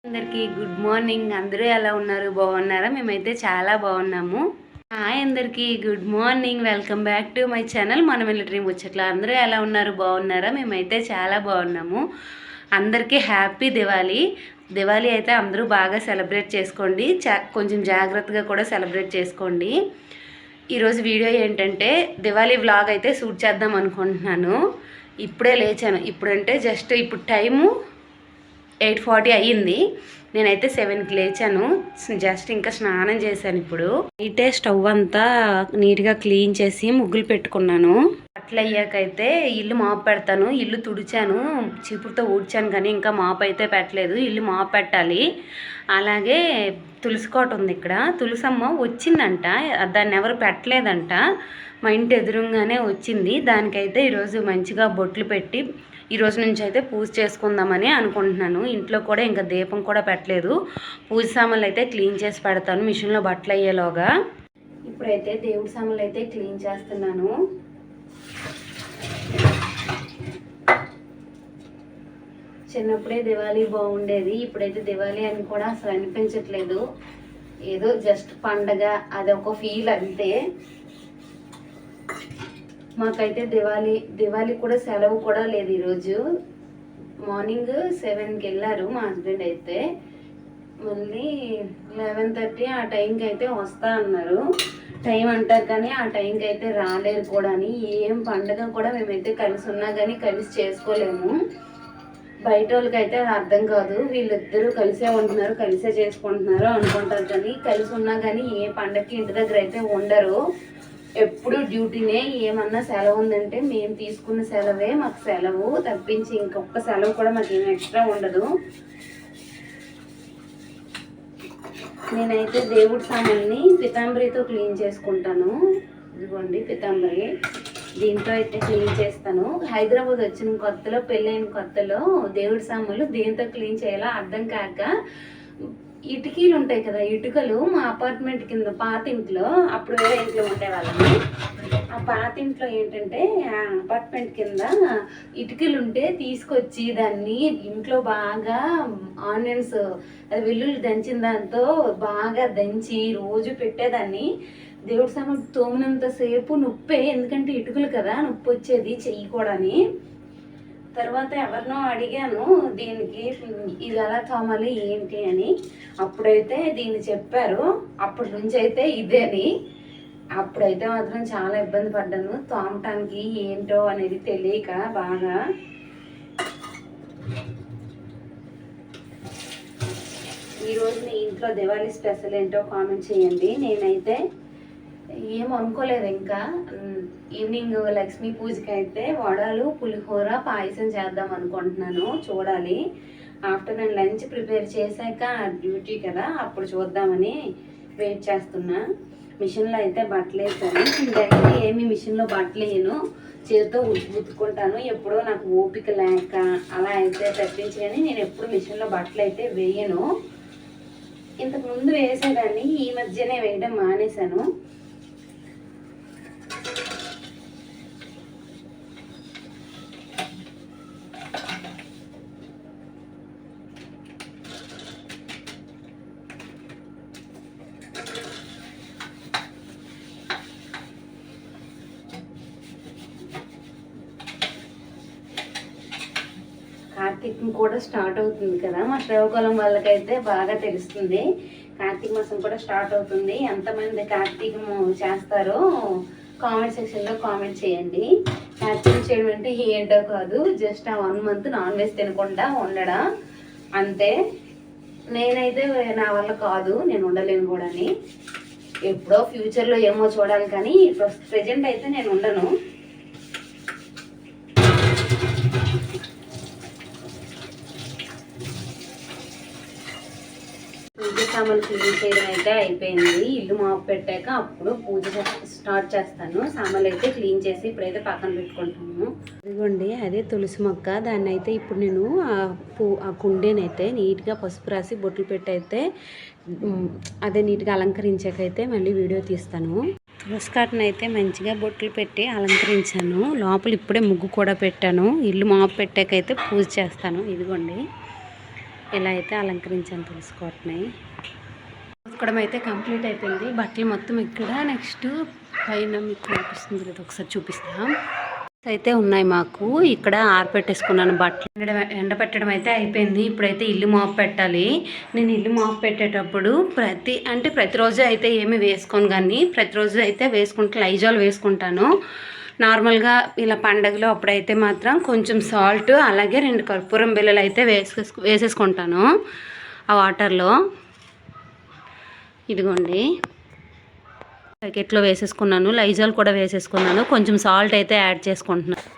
అందరికీ good morning. అందరూ ఎలా ఉన్నారు? బాగున్నారా? మేమైతే చాలా బాగున్నాము. హాయ్ అందరికీ good morning. Welcome back to my channel మన మిలిటరీ ముచ్చట్లు. అందరూ ఎలా ఉన్నారు? బాగున్నారా? మేమైతే చాలా బాగున్నాము. అందరికీ హ్యాపీ దివాళీ. దివాళీ అయితే అందరూ బాగా సెలబ్రేట్ చేసుకోండి. కొంచెం జాగ్రత్తగా కూడా సెలబ్రేట్ చేసుకోండి. ఈరోజు వీడియో ఏంటంటే దివాళీ వ్లాగ్ అయితే షూట్ చేద్దాం అనుకుంటున్నాను. ఇప్పుడే లేచాను. ఇప్పుడంటే జస్ట్ ఇప్పుడు టైము 8:40 అయ్యింది. నేనైతే 7కి లేచాను. జస్ట్ ఇంకా స్నానం చేశాను. ఇప్పుడు నైటే స్టవ్ అంతా నీట్గా క్లీన్ చేసి ముగ్గులు పెట్టుకున్నాను. అట్లా అయ్యాకైతే ఇల్లు మాపు పెడతాను. ఇల్లు తుడిచాను, చీపురుతో ఊడ్చాను, కానీ ఇంకా మాపు అయితే పెట్టలేదు. ఇల్లు మాపు పెట్టాలి. అలాగే తులసి కోట ఉంది ఇక్కడ. తులసమ్మ వచ్చిందంట, దాన్ని ఎవరు పెట్టలేదంట. మా ఇంటి ఎదురుగానే వచ్చింది. దానికైతే ఈరోజు మంచిగా బొట్లు పెట్టి ఈరోజు నుంచి అయితే పూజ చేసుకుందామని అనుకుంటున్నాను. ఇంట్లో కూడా ఇంకా దీపం కూడా పెట్టలేదు. పూజ సామాన్లు అయితే క్లీన్ చేసి పెడతాను మిషన్లో బట్టలు అయ్యేలోగా. ఇప్పుడైతే దేవుడి సామాన్లు అయితే క్లీన్ చేస్తున్నాను. చిన్నప్పుడే దివాళీ బాగుండేది. ఇప్పుడైతే దివాళీ అని కూడా అసలు అనిపించట్లేదు. ఏదో జస్ట్ పండగ, అదొక ఫీల్ అంతే. మాకైతే దివాళీ కూడా సెలవు కూడా లేదు. ఈరోజు మార్నింగ్ 7కి వెళ్ళారు మా హస్బెండ్. అయితే మళ్ళీ 11:30 ఆ టైంకి అయితే వస్తా అన్నారు. టైం అంటారు కానీ ఆ టైంకి అయితే రాలేరు కూడా. అని ఏం పండుగ కూడా మేమైతే కలిసి ఉన్నా కానీ కలిసి చేసుకోలేము. బయట వాళ్ళకైతే అర్థం కాదు. వీళ్ళిద్దరూ కలిసే ఉంటున్నారు, కలిసే చేసుకుంటున్నారు అనుకుంటారు, కానీ కలిసి ఉన్నా కానీ ఏ పండగకి ఇంటి దగ్గర అయితే ఉండరు. ఎప్పుడు డ్యూటీనే. ఏమన్నా సెలవు ఉందంటే మేము తీసుకున్న సెలవే మాకు సెలవు తప్పించి ఇంకొక సెలవు కూడా మాకు ఏం ఎక్స్ట్రా ఉండదు. నేనైతే దేవుడి సామాన్ని పితాంబరితో క్లీన్ చేసుకుంటాను. ఇదిగోండి పితాంబరి, దీంతో అయితే క్లీన్ చేస్తాను. హైదరాబాద్ వచ్చిన కొత్తలో, పెళ్ళైన కొత్తలో దేవుడి సామాన్లు దేంతో క్లీన్ చేయాలో అర్థం కాక ఇటుకలు ఉంటాయి కదా, ఇటుకలు మా అపార్ట్మెంట్ కింద పాత ఇంట్లో, అప్పుడు వేరే ఇంట్లో ఉండేవాళ్ళని. ఆ పాత ఇంట్లో ఏంటంటే ఆ అపార్ట్మెంట్ కింద ఇటుకలు ఉంటే తీసుకొచ్చి దాన్ని ఇంట్లో బాగా ఆనియన్స్, అది వెల్లుల్లి దంచిన దాంతో బాగా దంచి రోజు పెట్టేదాన్ని. దేవుడి సామాన్ తోమినంతసేపు నొప్పే, ఎందుకంటే ఇటుకలు కదా, నొప్పి వచ్చేది చెయ్యకూడని. తర్వాత ఎవరినో అడిగాను దీనికి ఇది ఎలా తోమాలి ఏంటి అని. అప్పుడైతే దీన్ని చెప్పారు. అప్పటి నుంచి అయితే ఇదే అని. అప్పుడైతే మాత్రం చాలా ఇబ్బంది పడ్డాను తోమటానికి, ఏంటో అనేది తెలియక బాగా. ఈరోజు మీ ఇంట్లో దివాళీ స్పెషల్ ఏంటో కామెంట్ చేయండి. నేనైతే ఏం అనుకోలేదు. ఇంకా ఈవినింగ్ లక్ష్మీ పూజకి అయితే వడలు, పులిహోర, పాయసం చేద్దాం అనుకుంటున్నాను. చూడాలి. ఆఫ్టర్నూన్ లంచ్ ప్రిపేర్ చేశాక డ్యూటీ కదా, అప్పుడు చూద్దామని వెయిట్ చేస్తున్నా. మిషన్లో అయితే బట్టలు వేసాను. డైలీ ఏమి మిషన్లో బట్టలు వేయను, చేతితో ఉతుక్కుంటాను. ఎప్పుడో నాకు ఓపిక లేక అలా అయితే తప్పించి, కానీ నేను ఎప్పుడు మిషన్లో బట్టలు అయితే వేయను. ఇంతకుముందు వేసేదాన్ని, ఈ మధ్యనే వేయడం మానేశాను. కార్తీకం కూడా స్టార్ట్ అవుతుంది కదా, మా శ్రవకులం వాళ్ళకైతే బాగా తెలుస్తుంది. కార్తీక మాసం కూడా స్టార్ట్ అవుతుంది. ఎంతమంది కార్తీకము చేస్తారో కామెంట్ సెక్షన్లో కామెంట్ చేయండి. కార్తీకం చేయడం అంటే ఏంటో కాదు, జస్ట్ ఆ 1 మంత్ నాన్ వెజ్ తినకుండా ఉండడం అంతే. నేనైతే నా వల్ల కాదు, నేను ఉండలేను కూడా. ఎప్పుడో ఫ్యూచర్లో ఏమో చూడాలి, కానీ ప్రెజెంట్ అయితే నేను ఉండను. పూజ సామాన్లు క్లీన్ చేయడం అయితే అయిపోయింది. ఇల్లు మాపు పెట్టాక అప్పుడు పూజ స్టార్ట్ చేస్తాను. సామాన్లు అయితే క్లీన్ చేసి ఇప్పుడైతే పక్కన పెట్టుకుంటాను. ఇదిగోండి అదే తులసి మొక్క. దాన్ని అయితే ఇప్పుడు నేను ఆ కుండేనైతే నీట్గా పసుపు రాసి బొట్లు పెట్టి అయితే అదే నీట్గా అలంకరించాకైతే మళ్ళీ వీడియో తీస్తాను. తులసి కాటను అయితే మంచిగా బొట్లు పెట్టి అలంకరించాను. లోపల ఇప్పుడే ముగ్గు కూడా పెట్టాను. ఇల్లు మాపు పెట్టాకైతే పూజ చేస్తాను. ఇదిగోండి ఎలా అయితే అలంకరించాను తెలుసుకోవట్నాయి. ఉతకడం అయితే కంప్లీట్ అయిపోయింది. బట్టలు మొత్తం ఇక్కడ. నెక్స్ట్ పైన మీకు కనిపిస్తుంది కదా, ఒకసారి చూపిస్తాం. అయితే ఉన్నాయి మాకు ఇక్కడ ఆరపెట్టేసుకున్నాను. బట్టలు ఎండపెట్టడం అయితే అయిపోయింది. ఇప్పుడైతే ఇల్లు మాపు పెట్టాలి. నేను ఇల్లు మాపు పెట్టేటప్పుడు ప్రతిరోజు అయితే ఏమి వేసుకోను, కానీ ప్రతిరోజు అయితే లైజాల్ వేసుకుంటాను. నార్మల్గా ఇలా పండగలో అప్పుడైతే మాత్రం కొంచెం సాల్ట్ అలాగే 2 కర్పూరం బిళ్ళలు అయితే వేసేసుకుంటాను ఆ వాటర్లో. ఇదిగోండి ప్యాకెట్లో వేసేసుకున్నాను. లైజాల్ కూడా వేసేసుకున్నాను. కొంచెం సాల్ట్ అయితే యాడ్ చేసుకుంటున్నాను.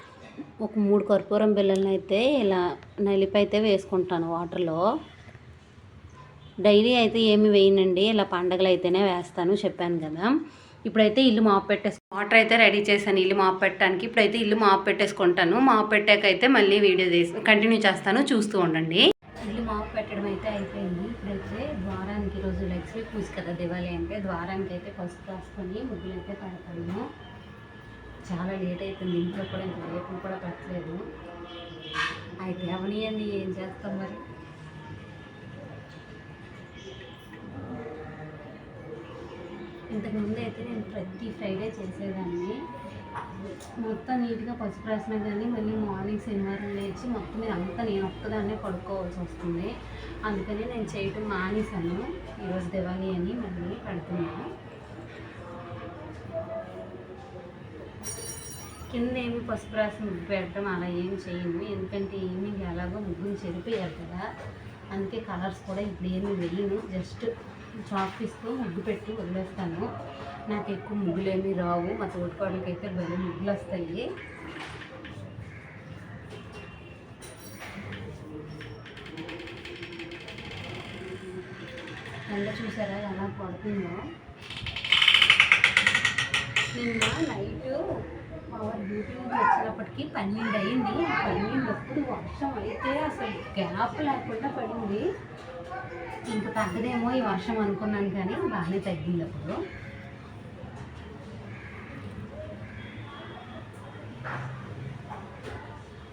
ఒక 3 కర్పూరం బిళ్ళలను అయితే ఇలా నలిపి అయితే వేసుకుంటాను వాటర్లో. డైలీ అయితే ఏమి వేయనండి, ఇలా పండగలు అయితేనే వేస్తాను, చెప్పాను కదా. ఇప్పుడైతే ఇల్లు మాపు వాటర్ అయితే రెడీ చేశాను ఇల్లు మాపు పెట్టడానికి. ఇప్పుడైతే ఇల్లు మాపు పెట్టేసుకుంటాను. మాపు పెట్టాకైతే మళ్ళీ వీడియో కంటిన్యూ చేస్తాను, చూస్తూ ఉండండి. ఇల్లు మాపు పెట్టడం అయితే అయిపోయింది. ఇప్పుడైతే ద్వారానికి ఈరోజు లక్ష్మీ పూజ కదా, దివాళీ అంటే ద్వారానికి అయితే పసుపు రాసుకొని ముగ్గులు అయితే పెడతాను. చాలా లేట్ అవుతుంది, ఇంట్లో కూడా ఇంకా రేపు కూడా పెట్టలేదు. అయితే అవనియండి, ఏం చేస్తాం మరి. ఇంతకుముందు అయితే నేను ప్రతి ఫ్రైడే చేసేదాన్ని. మొత్తం నీట్గా పసుపు రాసినా కానీ మళ్ళీ మార్నింగ్ శనివారం లేచి మొత్తం అంతా నేను ఒక్కదాన్నే పడుకోవాల్సి వస్తుంది. అందుకని నేను చేయటం మానేశాను. ఈరోజు దివాళీ అని మళ్ళీ పెడుతున్నాను. కింద ఏమి పసుపు రాసి ముగ్గు పెట్టడం అలా ఏం చేయను, ఎందుకంటే ఈవినింగ్ ఎలాగో ముగ్గుని చెరిపోయారు కదా. అందుకే కలర్స్ కూడా ఇప్పుడు ఏమి వేయను, జస్ట్ చాక్ పీస్తో ముగ్గు పెట్టి వదిలేస్తాను. నాకు ఎక్కువ ముగ్గులు ఏమీ రావు. మా తోటికోడలకి అయితే భలే ముగ్గులు వస్తాయి. ఎండ చూసారా ఎలా పడుతుందో. నిన్న నైట్ పవర్ డ్యూటీ నుంచి వచ్చినప్పటికీ 12 అయింది. 12 వర్షం అయితే అసలు గ్యాప్ లేకుండా పడింది. ఇంకా తగ్గదేమో ఈ వర్షం అనుకున్నాను, కానీ బాగానే తగ్గింది. అప్పుడు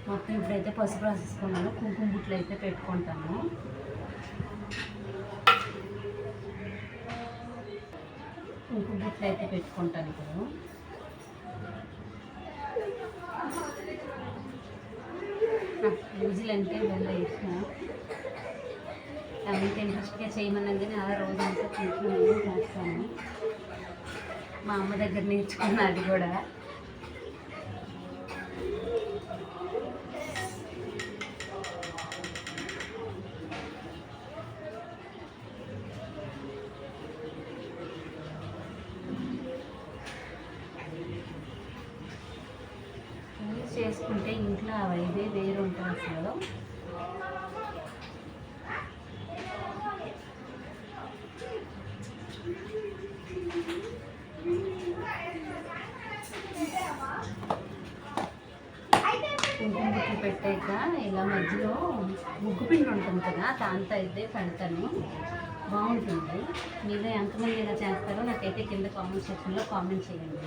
మొత్తం ఇప్పుడైతే పసుపు రాసేసుకున్నాను. కుంకుమ బుట్లు అయితే పెట్టుకుంటాను. కుంకుమ బుట్లు అయితే పెట్టుకుంటాను. ఇప్పుడు పూజలు అంటే వెళ్ళ ఇష్టం. అంత ఇంట్రెస్ట్గా చేయమన్నది కానీ అలా రోజంతా కూర్చొని చేస్తాను. మా అమ్మ దగ్గర నేర్చుకున్నా అది కూడా. చేసుకుంటే ఇంట్లో ఆ వైబే వేరు ఉంటుంది అసలు. కుంకుమ బుట్లు పెట్టాక ఇలా మధ్యలో ముగ్గు పిండి ఉంటుంది కదా, దాంతో అయితే పెడతాను. బాగుంటుంది. మీరు ఎంతమంది ఇలా చేస్తారో నాకైతే కింద కామెంట్ సెక్షన్లో కామెంట్ చేయండి.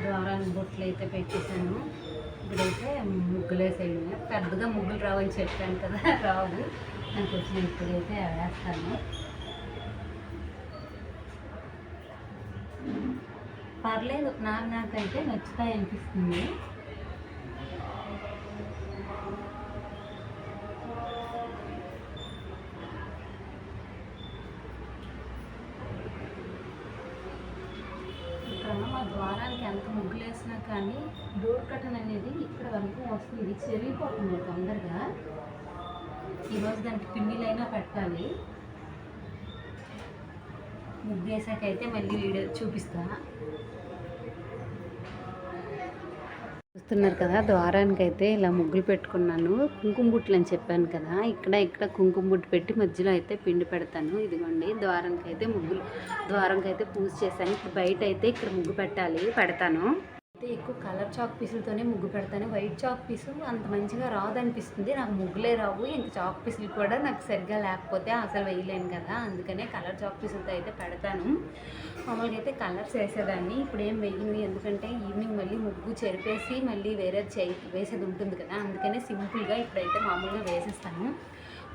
ద్వారానికి బొట్లు అయితే పెట్టేశాను. ఇప్పుడైతే ముగ్గులు వేసేయడమే. పెద్దగా ముగ్గులు రావని చెప్పాను కదా, రావు. నాకు వచ్చిన ఇప్పుడైతే వేస్తాను. పర్లేదు, నాకైతే నచ్చుతాయి అనిపిస్తుంది. మా ద్వారానికి ఎంత ముగ్గులు వేసినా కానీ డోర్ కటన్ అనేది ఇక్కడ వరకు వస్తుంది, చెరిగిపోతుంది తొందరగా. ఈరోజు దానికి పిన్నిలైనా పెట్టాలి. ముగ్గు వేసాకైతే మళ్ళీ వీడియో చూపిస్తా. చూస్తున్నారు కదా, ద్వారానికి అయితే ఇలా ముగ్గులు పెట్టుకున్నాను. కుంకుమ బుట్లు అని చెప్పాను కదా, ఇక్కడ కుంకుమ బుట్టు పెట్టి మధ్యలో అయితే పిండి పెడతాను. ఇదిగోండి ద్వారానికి అయితే పూజ చేశాను. ఇప్పుడు బయట అయితే ఇక్కడ ముగ్గు పెడతాను. అయితే ఎక్కువ కలర్ చాక్ పీసులతోనే ముగ్గు పెడతాను. వైట్ చాక్ పీసు అంత మంచిగా రాదనిపిస్తుంది. నాకు ముగ్గులే రావు, ఇంక చాక్ పీసులు కూడా నాకు సరిగ్గా లేకపోతే అసలు వేయలేను కదా, అందుకనే కలర్ చాక్ పీసులతో అయితే పెడతాను. మామూలుగా అయితే కలర్స్ వేసేదాన్ని, ఇప్పుడు ఏం వేయండి, ఎందుకంటే ఈవినింగ్ మళ్ళీ ముగ్గు చెరిపేసి మళ్ళీ వేరేది వేసేది ఉంటుంది కదా, అందుకనే సింపుల్గా ఇప్పుడైతే మామూలుగా వేసేస్తాను.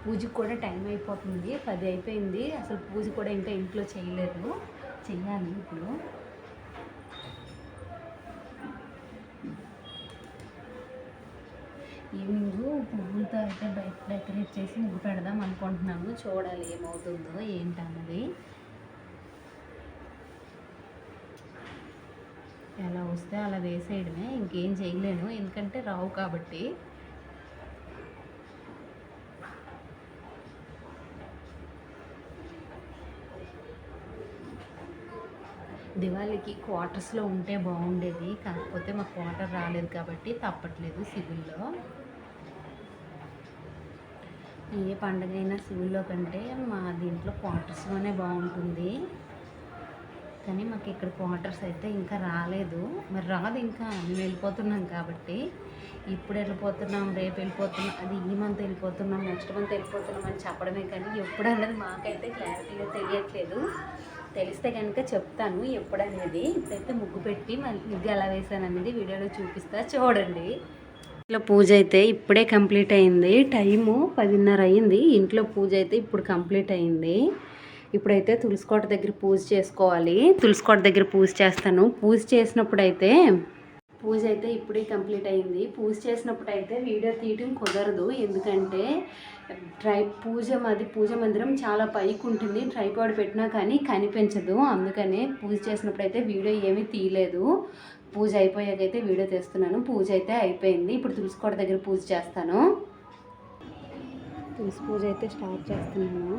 పూజకు కూడా టైం అయిపోతుంది, 10 అయిపోయింది. అసలు పూజ కూడా ఇంకా ఇంట్లో చేయలేదు, చెయ్యాలి ఇప్పుడు. ఈవినింగ్ పువ్వులతో అయితే బయట డెకరేట్ చేసి ముగ్గు పెడదాం అనుకుంటున్నాము. చూడాలి ఏమవుతుందో ఏంటన్నది. ఎలా వస్తే అలా వేసేయడమే, ఇంకేం చేయలేను ఎందుకంటే రావు కాబట్టి. దివాళీకి క్వార్టర్స్లో ఉంటే బాగుండేది, కాకపోతే మాకు క్వార్టర్ రాలేదు కాబట్టి తప్పట్లేదు. సివిల్లో ఏ పండుగ అయినా సివిల్లో కంటే మా దీంట్లో క్వార్టర్స్లోనే బాగుంటుంది. కానీ మాకు ఇక్కడ క్వార్టర్స్ అయితే ఇంకా రాలేదు, మరి రాదు ఇంకా, మేము వెళ్ళిపోతున్నాం కాబట్టి. ఇప్పుడు వెళ్ళిపోతున్నాం, రేపు వెళ్ళిపోతున్నాం, అది ఈ మంత్ వెళ్ళిపోతున్నాం, నెక్స్ట్ మంత్ వెళ్ళిపోతున్నాం అని చెప్పడమే కానీ ఎప్పుడు అన్నది మాకైతే క్లారిటీగా తెలియట్లేదు. తెలిస్తే కనుక చెప్తాను ఎప్పుడు అనేది. ఇప్పుడైతే ముగ్గు పెట్టి మళ్ళీ ముగ్గు ఎలా వేసాను అనేది వీడియోలో చూపిస్తా, చూడండి. ఇంట్లో పూజ అయితే ఇప్పుడే కంప్లీట్ అయింది, టైము 10:30 అయింది. ఇంట్లో పూజ అయితే ఇప్పుడు కంప్లీట్ అయింది. ఇప్పుడైతే తులసికోట దగ్గర పూజ చేసుకోవాలి, తులసికోట దగ్గర పూజ చేస్తాను. పూజ అయితే ఇప్పుడే కంప్లీట్ అయింది. పూజ చేసినప్పుడు అయితే వీడియో తీయడం కుదరదు, ఎందుకంటే పూజ మందిరం చాలా పైకి ఉంటుంది, ట్రైపాడ్ పెట్టినా కానీ కనిపించదు. అందుకనే పూజ చేసినప్పుడు అయితే వీడియో ఏమీ తీయలేదు. పూజ అయిపోయాకైతే వీడియో తీస్తున్నాను. పూజ అయితే అయిపోయింది, ఇప్పుడు తులసికోట దగ్గర పూజ చేస్తాను. తులసి పూజ అయితే స్టార్ట్ చేస్తున్నాను.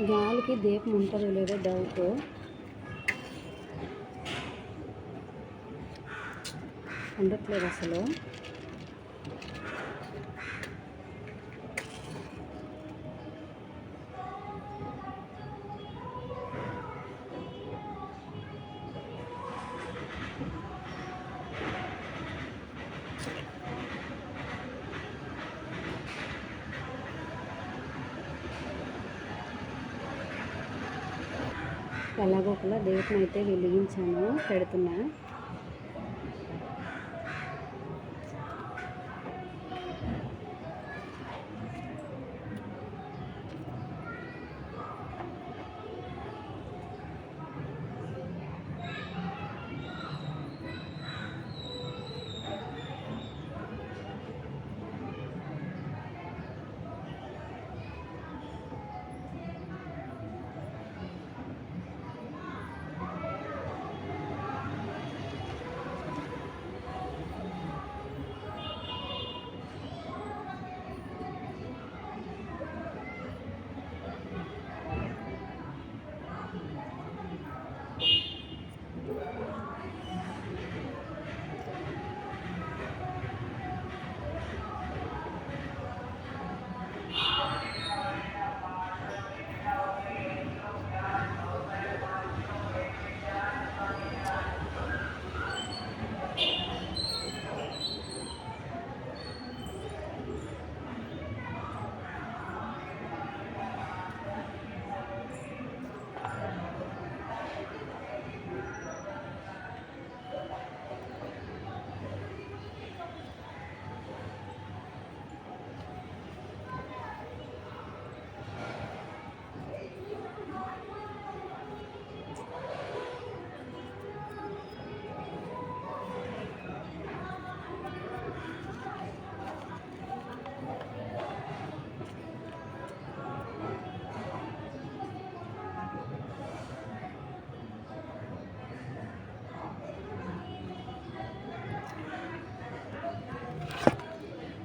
గాలికి దీపం ఉంటుందో లేదో డౌట్. ఉండట్లేదు అసలు. ఎలాగో ఒకలా దీపం అయితే వెలిగించాను, పెడుతున్నా.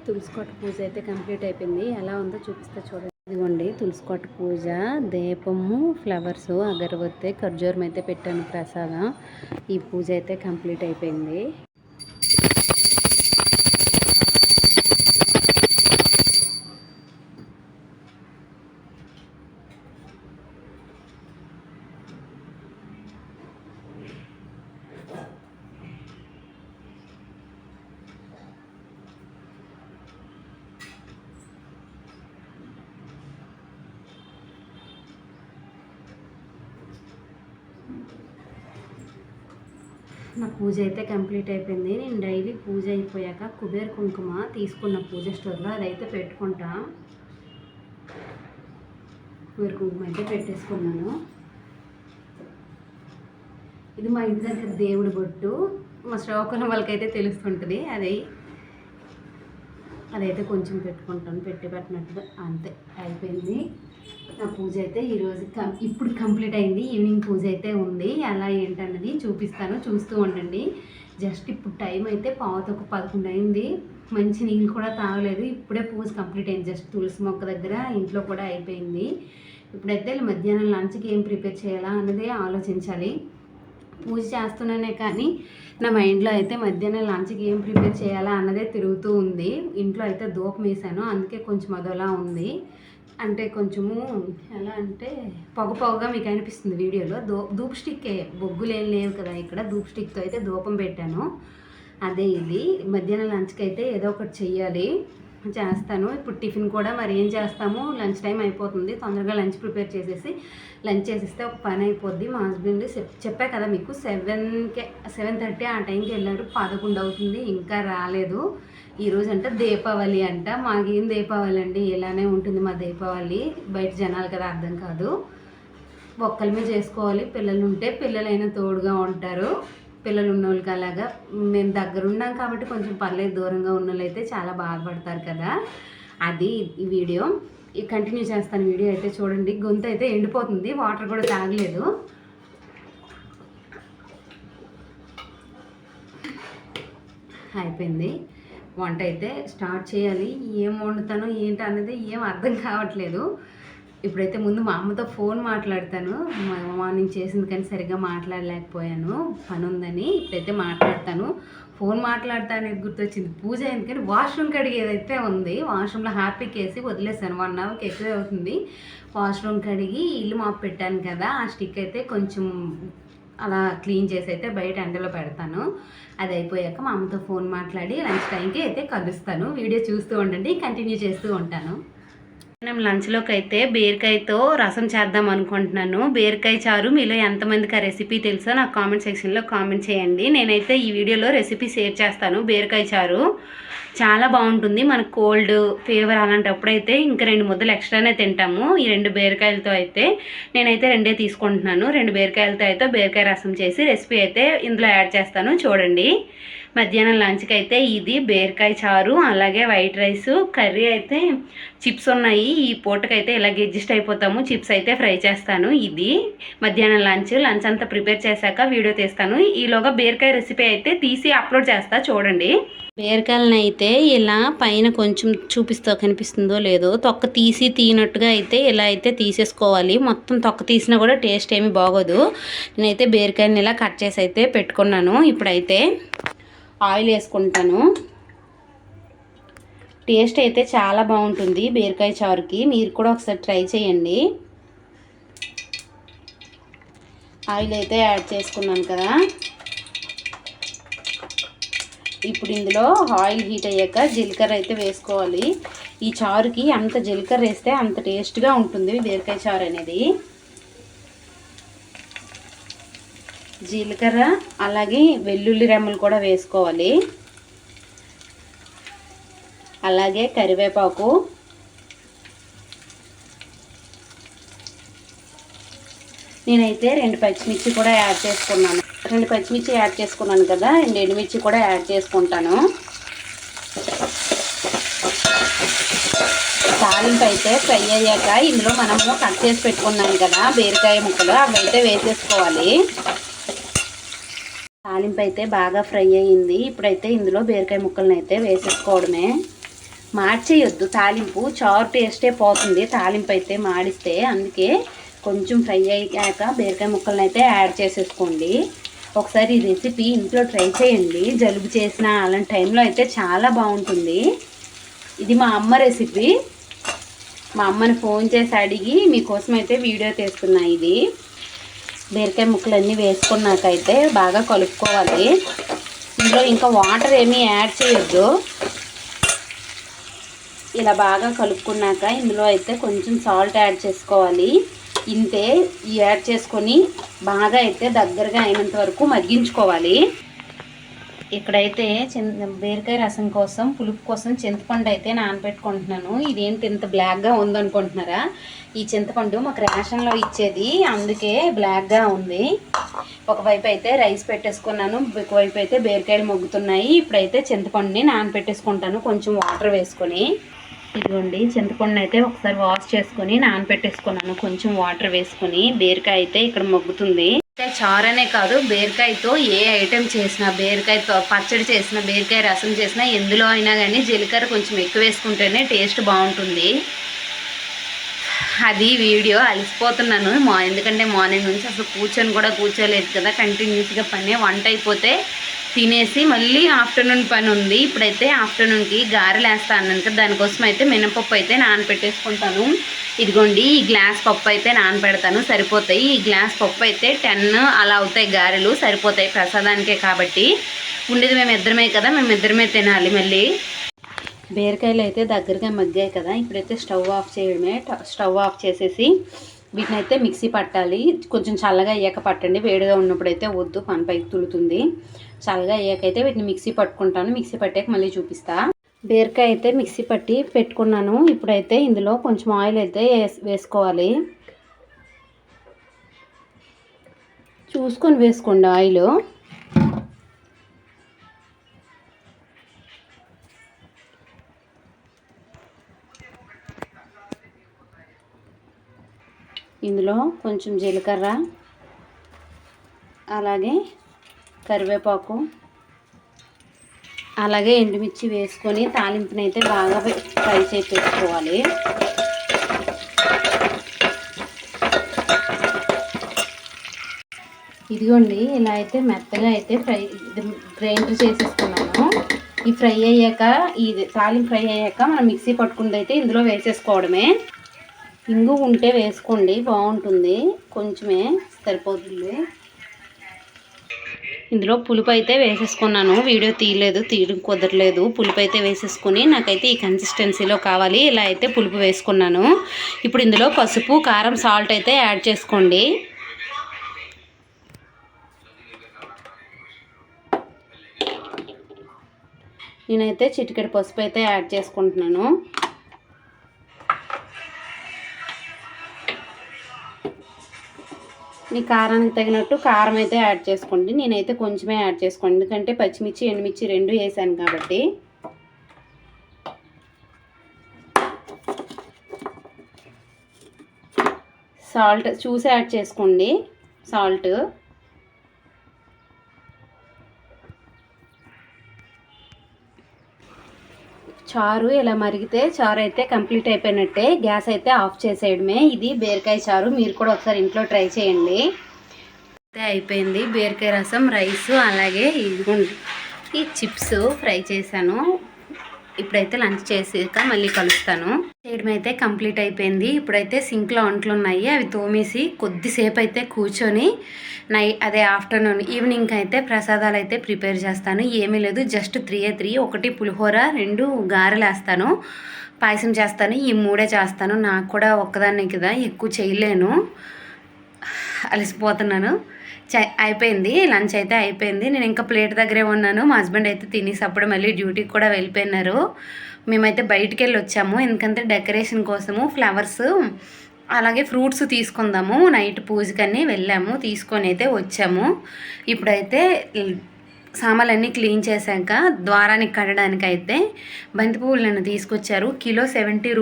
తులసికోట పూజ అయితే కంప్లీట్ అయిపోయింది. ఎలా ఉందో చూపిస్తే చూడండి. ఇదిగోండి తులసికోట పూజ, దీపము, ఫ్లవర్స్, అగరబత్తి, ఖర్జూరం అయితే పెట్టాను ప్రసాదం. ఈ పూజ అయితే కంప్లీట్ అయిపోయింది. నా పూజ అయితే కంప్లీట్ అయిపోయింది. నేను డైలీ పూజ అయిపోయాక కుబేర కుంకుమ తీసుకున్న పూజ స్టోర్లో అదైతే పెట్టుకుంటా. కుబేర కుంకుమ అయితే పెట్టేసుకున్నాను. ఇది మా ఇంటి దగ్గర దేవుడి బొట్టు. మా శ్లోకం వాళ్ళకైతే తెలుస్తుంటుంది. అదైతే కొంచెం పెట్టుకుంటాను, పెట్టినట్టుగా అంతే అయిపోయింది. నా పూజ అయితే ఈరోజు ఇప్పుడు కంప్లీట్ అయింది. ఈవినింగ్ పూజ అయితే ఉంది. ఎలా ఏంటన్నది చూపిస్తాను, చూస్తూ ఉండండి. జస్ట్ ఇప్పుడు టైం అయితే 11:11 అయింది. మంచి నీళ్ళు కూడా తాగలేదు. ఇప్పుడే పూజ కంప్లీట్ అయింది. జస్ట్ తులసి మొక్క దగ్గర ఇంట్లో కూడా అయిపోయింది. ఇప్పుడైతే మధ్యాహ్నం లంచ్కి ఏం ప్రిపేర్ చేయాలా అన్నది ఆలోచించాలి. పూజ చేస్తున్నానే కానీ నా మైండ్లో అయితే మధ్యాహ్నం లంచ్కి ఏం ప్రిపేర్ చేయాలా అన్నదే తిరుగుతూ ఉంది. ఇంట్లో అయితే ధూపం వేసాను, అందుకే కొంచెం అదోలా ఉంది. అంటే కొంచెము ఎలా అంటే పొగగా మీకు అనిపిస్తుంది వీడియోలో. ధూప్ స్టిక్కే, బొగ్గులు ఏం లేవు కదా ఇక్కడ. ధూప్ స్టిక్తో అయితే ధూపం పెట్టాను. అదే ఇది మధ్యాహ్నం లంచ్కి అయితే ఏదో ఒకటి చెయ్యాలి, చేస్తాను. ఇప్పుడు టిఫిన్ కూడా మరి ఏం చేస్తాము, లంచ్ టైం అయిపోతుంది. తొందరగా లంచ్ ప్రిపేర్ చేసేసి లంచ్ చేసేస్తే ఒక పని అయిపోద్ది. మా హస్బెండ్ చెప్పా కదా మీకు 7:30 ఆ టైంకి వెళ్ళారు. 11 అవుతుంది, ఇంకా రాలేదు. ఈరోజు అంటే దీపావళి అంట. మాకేం దీపావళి అండి, ఇలానే ఉంటుంది మా దీపావళి. బయట జనాలు కదా అర్థం కాదు. ఒక్కరిమే చేసుకోవాలి. పిల్లలు ఉంటే పిల్లలైనా తోడుగా ఉంటారు. పిల్లలు ఉన్న వాళ్ళకి అలాగా. మేము దగ్గర ఉన్నాం కాబట్టి కొంచెం పర్లేదు, దూరంగా ఉన్న వాళ్ళు అయితే చాలా బాధపడతారు కదా. అది ఈ వీడియో కంటిన్యూ చేస్తాను. వీడియో అయితే చూడండి. గొంతు అయితే ఎండిపోతుంది, వాటర్ కూడా తాగలేదు. అయిపోయింది. వంట అయితే స్టార్ట్ చేయాలి. ఏం వండుతానో ఏంటి అనేది ఏం అర్థం కావట్లేదు. ఇప్పుడైతే ముందు మా అమ్మతో ఫోన్ మాట్లాడతాను. మార్నింగ్ చేసింది కానీ సరిగ్గా మాట్లాడలేకపోయాను, పని ఉందని. ఇప్పుడైతే మాట్లాడతాను. ఫోన్ మాట్లాడతానికి గుర్తొచ్చింది, పూజ అయింది కానీ వాష్రూమ్ కడిగేదైతే ఉంది. వాష్రూమ్లో హ్యాపీకి వేసి వదిలేసాను. 1 అవర్కి ఎక్కువే అవుతుంది. వాష్రూమ్ కడిగి ఇల్లు మాపు పెట్టాను కదా, ఆ స్టిక్ అయితే కొంచెం అలా క్లీన్ చేసి అయితే బయట ఎండలో పెడతాను. అది అయిపోయాక మా అమ్మతో ఫోన్ మాట్లాడి లంచ్ టైంకి అయితే కలుస్తాను. వీడియో చూస్తూ ఉండండి, కంటిన్యూ చేస్తూ ఉంటాను. మనం లంచ్లోకి అయితే బీరకాయతో రసం చేద్దాం అనుకుంటున్నాను. బీరకాయ చారు మీలో ఎంతమందికి ఆ రెసిపీ తెలుసో నాకు కామెంట్ సెక్షన్లో కామెంట్ చేయండి. నేనైతే ఈ వీడియోలో రెసిపీ షేర్ చేస్తాను. బీరకాయ చారు చాలా బాగుంటుంది. మనకు కోల్డ్, ఫీవర్ అలాంటప్పుడైతే ఇంకా 2 ముద్దలు ఎక్స్ట్రానే తింటాము. ఈ 2 బీరకాయలతో అయితే నేనైతే 2 తీసుకుంటున్నాను. 2 బీరకాయలతో అయితే బీరకాయ రసం చేసి రెసిపీ అయితే ఇందులో యాడ్ చేస్తాను, చూడండి. మధ్యాహ్నం లంచ్కి అయితే ఇది బీరకాయ చారు, అలాగే వైట్ రైస్, కర్రీ అయితే చిప్స్ ఉన్నాయి. ఈ పూటకైతే ఇలాగ అడ్జస్ట్ అయిపోతాము. చిప్స్ అయితే ఫ్రై చేస్తాను. ఇది మధ్యాహ్నం లంచ్ అంతా ప్రిపేర్ చేశాక వీడియో తీస్తాను. ఈలోగా బీరకాయ రెసిపీ అయితే తీసి అప్లోడ్ చేస్తా, చూడండి. బీరకాయలను అయితే ఇలా పైన కొంచెం కనిపిస్తుందో లేదో తొక్క తీనట్టుగా అయితే ఇలా అయితే తీసేసుకోవాలి. మొత్తం తొక్క తీసినా కూడా టేస్ట్ ఏమీ బాగోదు. నేనైతే బీరకాయని ఇలా కట్ చేసి అయితే పెట్టుకున్నాను. ఇప్పుడైతే ఆయిల్ వేసుకుంటాను. టేస్ట్ అయితే చాలా బాగుంటుంది బీరకాయ చారుకి. మీరు కూడా ఒకసారి ట్రై చేయండి. ఆయిల్ అయితే యాడ్ చేసుకున్నాను కదా. ఇప్పుడు ఇందులో ఆయిల్ హీట్ అయ్యాక జీలకర్ర అయితే వేసుకోవాలి. ఈ చారుకి అంత జీలకర్ర వేస్తే అంత టేస్ట్గా ఉంటుంది బీరకాయ చారు అనేది. జీలకర్ర అలాగే వెల్లుల్లి రెమ్మలు కూడా వేసుకోవాలి. అలాగే కరివేపాకు, నేనైతే 2 పచ్చిమిర్చి కూడా యాడ్ చేసుకున్నాను. 2 పచ్చిమిర్చి యాడ్ చేసుకున్నాను కదా, 2 ఎండుమిర్చి కూడా యాడ్ చేసుకుంటాను. తాలింపు అయితే ఫ్రై అయ్యాక ఇందులో మనము కట్ చేసి పెట్టుకున్నాం కదా బీరకాయ ముక్కలు, అవి అయితే వేసేసుకోవాలి. తాలింపు అయితే బాగా ఫ్రై అయ్యింది. ఇప్పుడైతే ఇందులో బీరకాయ ముక్కలను అయితే వేసేసుకోవడమే. మార్చేయొద్దు తాలింపు, చారు టేస్టే పోతుంది తాలింపు అయితే మాడిస్తే. అందుకే కొంచెం ఫ్రై అయ్యాక బీరకాయ ముక్కలను అయితే యాడ్ చేసేసుకోండి. ఒకసారి ఈ రెసిపీ ఇంట్లో ట్రై చేయండి. జలుబు చేసిన అలాంటి టైంలో అయితే చాలా బాగుంటుంది. ఇది మా అమ్మ రెసిపీ. మా అమ్మని ఫోన్ చేసి అడిగి మీకోసం అయితే వీడియో తీస్తున్నా. ఇది బీరకాయ ముక్కలన్నీ వేసుకున్నాకైతే బాగా కలుపుకోవాలి. ఇందులో ఇంకా వాటర్ ఏమీ యాడ్ చేయొద్దు. ఇలా బాగా కలుపుకున్నాక ఇందులో అయితే కొంచెం సాల్ట్ యాడ్ చేసుకోవాలి. ఇంతే యాడ్ చేసుకొని బాగా అయితే దగ్గరగా అయినంత వరకు మగ్గించుకోవాలి. ఇక్కడైతే బీరకాయ రసం కోసం పులుపు కోసం చింతపండు అయితే నానబెట్టుకుంటున్నాను. ఇదేంటి ఇంత బ్లాక్గా ఉందనుకుంటున్నారా? ఈ చింతపండు మాకు రేషన్లో ఇచ్చేది, అందుకే బ్లాక్గా ఉంది. ఒకవైపు అయితే రైస్ పెట్టేసుకున్నాను, ఒకవైపు అయితే బీరకాయలు మొగ్గుతున్నాయి. ఇప్పుడైతే చింతపండుని నానబెట్టేసుకుంటాను కొంచెం వాటర్ వేసుకొని. ఇదిగోండి చింతపండుని అయితే ఒకసారి వాష్ చేసుకొని నానబెట్టేసుకున్నాను కొంచెం వాటర్ వేసుకొని. బీరకాయ అయితే ఇక్కడ మొగ్గుతుంది. చారనే కాదు, బీరకాయతో ఏ ఐటెం చేసినా, బీరకాయతో పచ్చడి చేసినా, బీరకాయ రసం చేసినా, ఎందులో అయినా కానీ జీలకర్ర కొంచెం ఎక్కువ వేసుకుంటేనే టేస్ట్ బాగుంటుంది. అది వీడియో అలసిపోతున్నాను ఎందుకంటే మార్నింగ్ నుంచి అసలు కూర్చోలేదు కదా, కంటిన్యూస్గా పని. వంట అయిపోతే తినేసి మళ్ళీ ఆఫ్టర్నూన్ పని ఉంది. ఇప్పుడైతే ఆఫ్టర్నూన్కి గారెలు వేస్తా అన్నాను కదా, దానికోసం అయితే మినపప్పు అయితే నానపెట్టేసుకుంటాను. ఇదిగోండి ఈ గ్లాస్ పప్పు అయితే నానపెడతాను, సరిపోతాయి. ఈ గ్లాస్ పప్పు అయితే 10 అలా అవుతాయి గారెలు, సరిపోతాయి ప్రసాదానికే కాబట్టి. ఉండేది మేము ఇద్దరమే కదా, మేము ఇద్దరమే తినాలి. మళ్ళీ బీరకాయలు అయితే దగ్గరగా మగ్గాయి కదా, ఇప్పుడైతే స్టవ్ ఆఫ్ చేయడమే. స్టవ్ ఆఫ్ చేసేసి వీటిని అయితే మిక్సీ పట్టాలి. కొంచెం చల్లగా అయ్యాక పట్టండి, వేడిగా ఉన్నప్పుడైతే వద్దు, పని పైకి తులుతుంది. చల్లగా అయ్యాకైతే వీటిని మిక్సీ పట్టుకుంటాను. మిక్సీ పట్టాక మళ్ళీ చూపిస్తా. బీరకాయ అయితే మిక్సీ పట్టి పెట్టుకున్నాను. ఇప్పుడైతే ఇందులో కొంచెం ఆయిల్ అయితే వేసుకోవాలి. చూసుకొని వేసుకోండి ఆయిల్. ఇందులో కొంచెం జీలకర్ర, అలాగే కరివేపాకు, అలాగే ఎండుమిర్చి వేసుకొని తాలింపుని అయితే బాగా ఫ్రై చేసేసుకోవాలి. ఇదిగోండి ఇలా అయితే మెత్తగా అయితే గ్రైండర్ చేసేసుకున్నాను. ఈ ఫ్రై అయ్యాక, ఇది తాలింపు ఫ్రై అయ్యాక మనం మిక్సీ పట్టుకుంది అయితే ఇందులో వేసేసుకోవడమే. ఇంగు ఉంటే వేసుకోండి, బాగుంటుంది. కొంచెమే సరిపోతుంది. ఇందులో పులుపు అయితే వేసేసుకున్నాను. వీడియో తీయడం కుదరలేదు. పులుపు అయితే వేసేసుకుని నాకైతే ఈ కన్సిస్టెన్సీలో కావాలి. ఇలా అయితే పులుపు వేసుకున్నాను. ఇప్పుడు ఇందులో పసుపు, కారం, సాల్ట్ అయితే యాడ్ చేసుకోండి. నేనైతే చిటికెడు పసుపు అయితే యాడ్ చేసుకుంటున్నాను. మీ కారానికి తగినట్టు కారం అయితే యాడ్ చేసుకోండి. నేనైతే కొంచెమే యాడ్ చేసుకోండి, ఎందుకంటే పచ్చిమిర్చి, ఎండుమిర్చి 2 వేసాను కాబట్టి. సాల్ట్ చూసి యాడ్ చేసుకోండి. సాల్ట్ చారు ఇలా మరిగితే చారు అయితే కంప్లీట్ అయిపోయినట్టే. గ్యాస్ అయితే ఆఫ్ చేసేయడమే. ఇది బీరకాయ చారు. మీరు కూడా ఒకసారి ఇంట్లో ట్రై చేయండి. అయితే అయిపోయింది బీరకాయ రసం, రైస్, అలాగే ఇదిగోండి ఈ చిప్స్ ఫ్రై చేశాను. ఇప్పుడైతే లంచ్ చేసాక మళ్ళీ కలుస్తాను. చేయడం అయితే కంప్లీట్ అయిపోయింది. ఇప్పుడైతే సింక్లో అంట్లు ఉన్నాయి, అవి తోమేసి కొద్దిసేపు అయితే కూర్చొని అదే ఆఫ్టర్నూన్ ఈవినింగ్ అయితే ప్రసాదాలు అయితే ప్రిపేర్ చేస్తాను. ఏమీ లేదు, జస్ట్ 3 ఒకటి పులిహోర, 2 గారెలు వేస్తాను, పాయసం చేస్తాను. ఈ 3 చేస్తాను. నాకు కూడా ఒక్కదాన్నే కదా, ఎక్కువ చేయలేను, అలసిపోతున్నాను. అయిపోయింది లంచ్ అయితే అయిపోయింది. నేను ఇంకా ప్లేట్ దగ్గరే ఉన్నాను. మా హస్బెండ్ అయితే తినేసి అప్పుడు మళ్ళీ డ్యూటీకి కూడా వెళ్ళిపోయినారు. మేమైతే బయటికి వెళ్ళి వచ్చాము, ఎందుకంటే డెకరేషన్ కోసము ఫ్లవర్స్ అలాగే ఫ్రూట్స్ తీసుకుందాము, నైట్ పూజకని వెళ్ళాము, తీసుకొని అయితే వచ్చాము. ఇప్పుడైతే సామాన్లన్నీ క్లీన్ చేశాక ద్వారానికి కట్టడానికి అయితే బంతి పువ్వులను తీసుకొచ్చారు. కిలో 70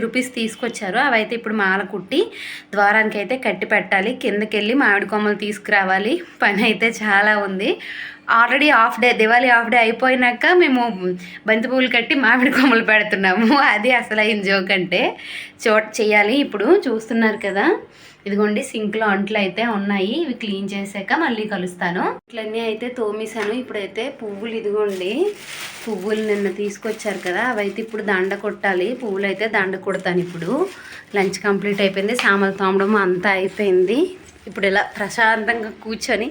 రూపీస్ తీసుకొచ్చారు. అవైతే ఇప్పుడు మాల కుట్టి ద్వారానికి అయితే కట్టి పెట్టాలి. కిందకి వెళ్ళి మామిడి కొమ్మలు తీసుకురావాలి. పని అయితే చాలా ఉంది. Already half day, Diwali half day అయిపోయినాక మేము బంతి పువ్వులు కట్టి మామిడి కొమ్మలు పెడుతున్నాము. అది అసలైన జోక్ అంటే చేయాలి. ఇప్పుడు చూస్తున్నారు కదా, ఇదిగోండి సింక్లో అంట్లు అయితే ఉన్నాయి. ఇవి క్లీన్ చేశాక మళ్ళీ కలుస్తాను. ఇట్లన్నీ అయితే తోమేశాను. ఇప్పుడైతే పువ్వులు, ఇదిగోండి పువ్వులు నిన్న తీసుకొచ్చారు కదా, అవైతే ఇప్పుడు దండ కొట్టాలి. పువ్వులు అయితే దండ కొడతాను. ఇప్పుడు లంచ్ కంప్లీట్ అయిపోయింది, సామాన్లు తోమడం అంతా అయిపోయింది. ఇప్పుడు ఇలా ప్రశాంతంగా కూర్చొని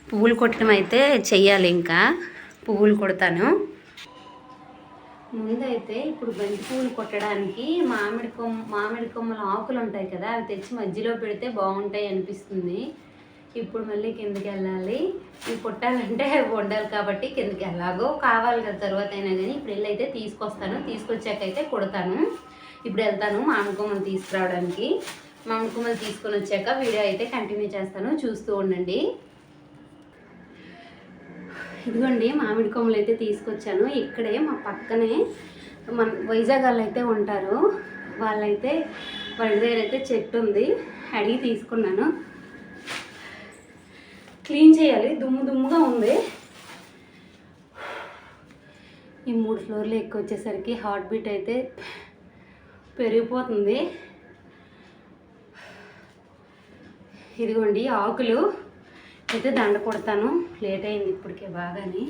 పువ్వులు కొట్టడం అయితే చెయ్యాలి. ఇంకా పువ్వులు కొడతాను. ముందైతే ఇప్పుడు బంతి పువ్వులు కొట్టడానికి మామిడి కొమ్మల ఆకులు ఉంటాయి కదా, అవి తెచ్చి మధ్యలో పెడితే బాగుంటాయి అనిపిస్తుంది. ఇప్పుడు మళ్ళీ కిందకి వెళ్ళాలి. ఇవి కొట్టాలంటే అవి వండాలి కాబట్టి కిందకి ఎలాగో కావాలి కదా తర్వాత అయినా కానీ. ఇప్పుడు వెళ్ళి అయితే తీసుకొస్తాను. తీసుకొచ్చాక అయితే కొడతాను. ఇప్పుడు వెళ్తాను మామిడి కొమ్మలు తీసుకురావడానికి. మామిడి కొమ్మలు తీసుకొని వచ్చాక వీడియో అయితే కంటిన్యూ చేస్తాను, చూస్తూ ఉండండి. ఇదిగోండి మామిడి కొమ్మలు అయితే తీసుకొచ్చాను. ఇక్కడే మా పక్కనే మన వైజాగ్ వాళ్ళు అయితే ఉంటారు. వాళ్ళ దగ్గర అయితే చెట్టు ఉంది, అడిగి తీసుకున్నాను. క్లీన్ చేయాలి, దుమ్ముగా ఉంది. ఈ 3 ఫ్లోర్లు ఎక్కువ వచ్చేసరికి హార్ట్ బీట్ అయితే పెరిగిపోతుంది. ఇదిగోండి ఆకులు అయితే దండ కొడతాను. లేట్ అయింది ఇప్పటికే బాగానే.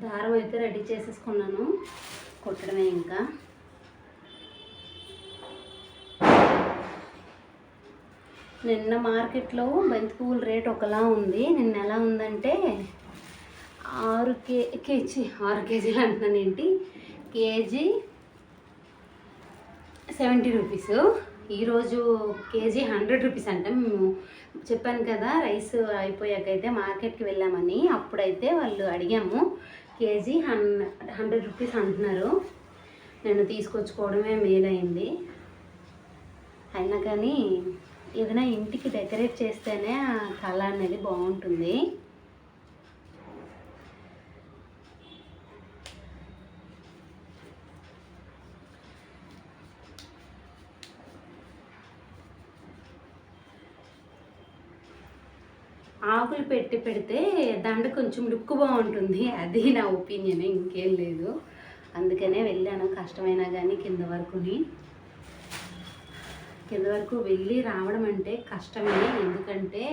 దారం అయితే రెడీ చేసేసుకున్నాను, కొట్టడమే ఇంకా. నిన్న మార్కెట్లో బంతి పువ్వుల రేట్ ఒకలా ఉంది. నిన్న ఎలా ఉందంటే 6 కేజీలు అంటున్నాను ఏంటి, కేజీ 70 రూపీస్. ఈరోజు కేజీ 100 రూపీస్ అంట. మేము చెప్పాను కదా రైస్ అయిపోయాకైతే మార్కెట్కి వెళ్ళామని, అప్పుడైతే వాళ్ళు అడిగాము, కేజీ 100 రూపీస్ అంటున్నారు. నేను తీసుకొచ్చుకోవడమే మేలైంది. అయినా కానీ ఏదైనా ఇంటికి డెకరేట్ చేస్తేనే ఆ కళ అనేది బాగుంటుంది. ఆకులు పెడితే దండ కొంచెం లుక్ బాగుంటుంది. అది నా ఒపీనియన్, ఇంకేం లేదు. అందుకనే వెళ్ళాను, కష్టమైనా కానీ కింద వరకు వెళ్ళి రావడం అంటే కష్టమే. ఎందుకంటే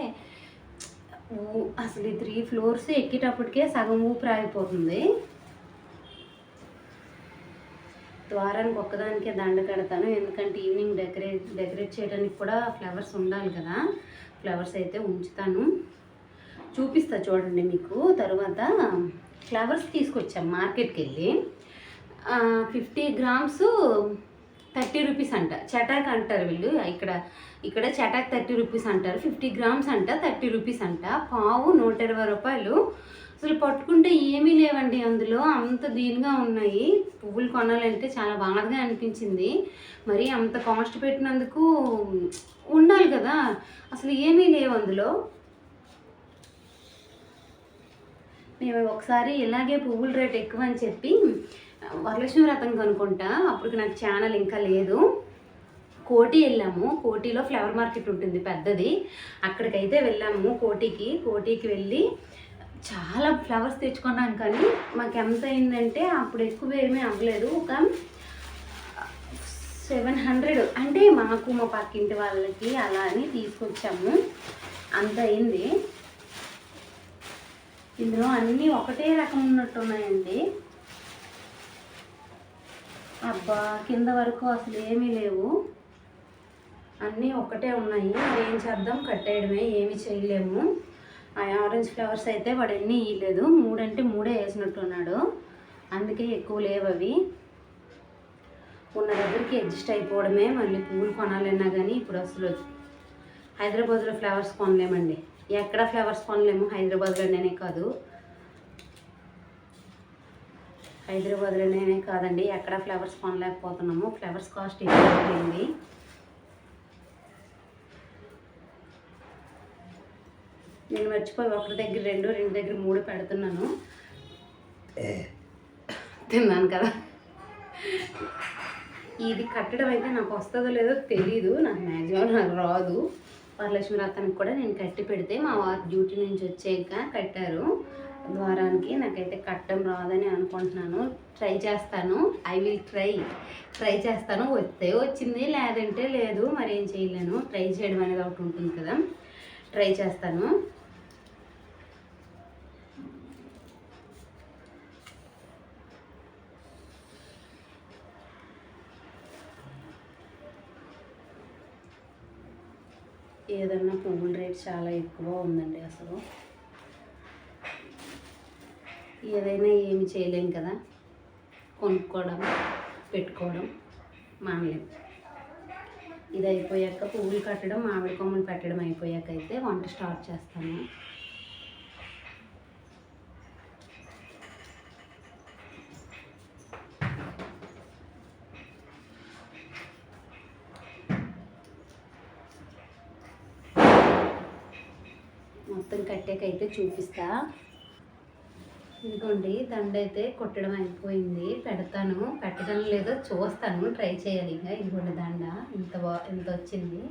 అసలు ఈ 3 ఫ్లోర్స్ ఎక్కేటప్పటికే సగం ఊపిరాగిపోతుంది. ద్వారానికి ఒక్కదానికే దండ కడతాను, ఎందుకంటే ఈవినింగ్ డెకరేట్ చేయడానికి కూడా ఫ్లవర్స్ ఉండాలి కదా. ఫ్లవర్స్ అయితే ఉంచుతాను, చూపిస్తా చూడండి మీకు. తర్వాత ఫ్లవర్స్ తీసుకొచ్చాం మార్కెట్కి వెళ్ళి. 50 గ్రామ్స్ 30 రూపీస్ అంట. చటాక్ అంటారు వీళ్ళు, ఇక్కడ చటాక్ 30 రూపీస్ అంటారు. 50 గ్రామ్స్ అంట 30 రూపీస్ అంట. పావు 120 రూపాయలు. అసలు పట్టుకుంటే ఏమీ లేవండి అందులో, అంత దీనిగా ఉన్నాయి. పువ్వులు కొనాలంటే చాలా బాధగా అనిపించింది. మరి అంత కాస్ట్ పెట్టినందుకు ఉండాలి కదా, అసలు ఏమీ లేవు అందులో. మేము ఒకసారి ఇలాగే పువ్వుల రేట్ ఎక్కువ అని చెప్పి వరలక్ష్మి వ్రతం కనుకుంటా, అప్పటికి నాకు ఛానల్ ఇంకా లేదు, కోటి వెళ్ళాము. కోటిలో ఫ్లవర్ మార్కెట్ ఉంటుంది పెద్దది, అక్కడికైతే వెళ్ళాము. కోటికి వెళ్ళి చాలా ఫ్లవర్స్ తెచ్చుకున్నాం కానీ మాకు ఎంత అయిందంటే అప్పుడు ఎక్కువ ఏమీ అవ్వలేదు. ఒక 700 అంటే మాకు మా పక్కింటి వాళ్ళకి అలా అని తీసుకొచ్చాము, అంత అయింది. ఇందులో అన్నీ ఒకటే రకం ఉన్నట్టున్నాయండి. అబ్బా కింద వరకు అసలు ఏమీ లేవు, అన్నీ ఒకటే ఉన్నాయి. మరి ఏం చేద్దాం, కట్టేయడమే, ఏమీ చేయలేము. ఆ ఆరెంజ్ ఫ్లవర్స్ అయితే వాడు ఎన్ని ఇవ్వలేదు, 3 అంటే 3 వేసినట్టున్నాడు, అందుకే ఎక్కువ లేవు అవి. ఉన్న దగ్గరికి అడ్జస్ట్ అయిపోవడమే. మళ్ళీ పువ్వులు కొనాలన్నా కానీ ఇప్పుడు అసలు హైదరాబాద్లో ఫ్లవర్స్ కొనలేమండి, ఎక్కడ ఫ్లవర్స్ కొనలేము. హైదరాబాద్లోనే కాదు, హైదరాబాద్లోనే కాదండి, ఎక్కడ ఫ్లవర్స్ కొనలేకపోతున్నాము. ఫ్లవర్స్ కాస్ట్ ఎక్కువ అయిపోయింది. నేను మర్చిపోయి ఒకరి దగ్గర 2 దగ్గర 3 పెడుతున్నాను. తిన్నాను కదా. ఇది కట్టడం అయితే నాకు వస్తుందో లేదో తెలీదు, నాకు మ్యాక్సిమం నాకు రాదు. వరలక్ష్మి వ్రతానికి కూడా నేను కట్టి పెడితే మా వారు డ్యూటీ నుంచి వచ్చాక కట్టారు ద్వారానికి. నాకైతే కట్టడం రాదని అనుకుంటున్నాను, ట్రై చేస్తాను. ఐ విల్ ట్రై చేస్తాను. వస్తే వచ్చింది, లేదంటే లేదు, మరి ఏం చేయలేను. ట్రై చేయడం అనేది ఒకటి ఉంటుంది కదా, ట్రై చేస్తాను. ఏదన్నా పువ్వుల రేట్ చాలా ఎక్కువ ఉందండి. అసలు ఏదైనా ఏమి చేయలేం కదా, కొనుక్కోవడం పెట్టుకోవడం మానలేం. ఇది అయిపోయాక పువ్వులు కట్టడం, మామిడి కొమ్మలు పెట్టడం అయిపోయాక అయితే వంట స్టార్ట్ చేస్తాను. మొత్తం కట్టాకైతే చూపిస్తా. ఇదిగోండి దండ అయితే కొట్టడం అయిపోయింది, పెడతాను. పెట్టడం లేదో చూస్తాను, ట్రై చేయాలి. ఇంకా ఇదిగోండి దండ ఎంత వచ్చింది,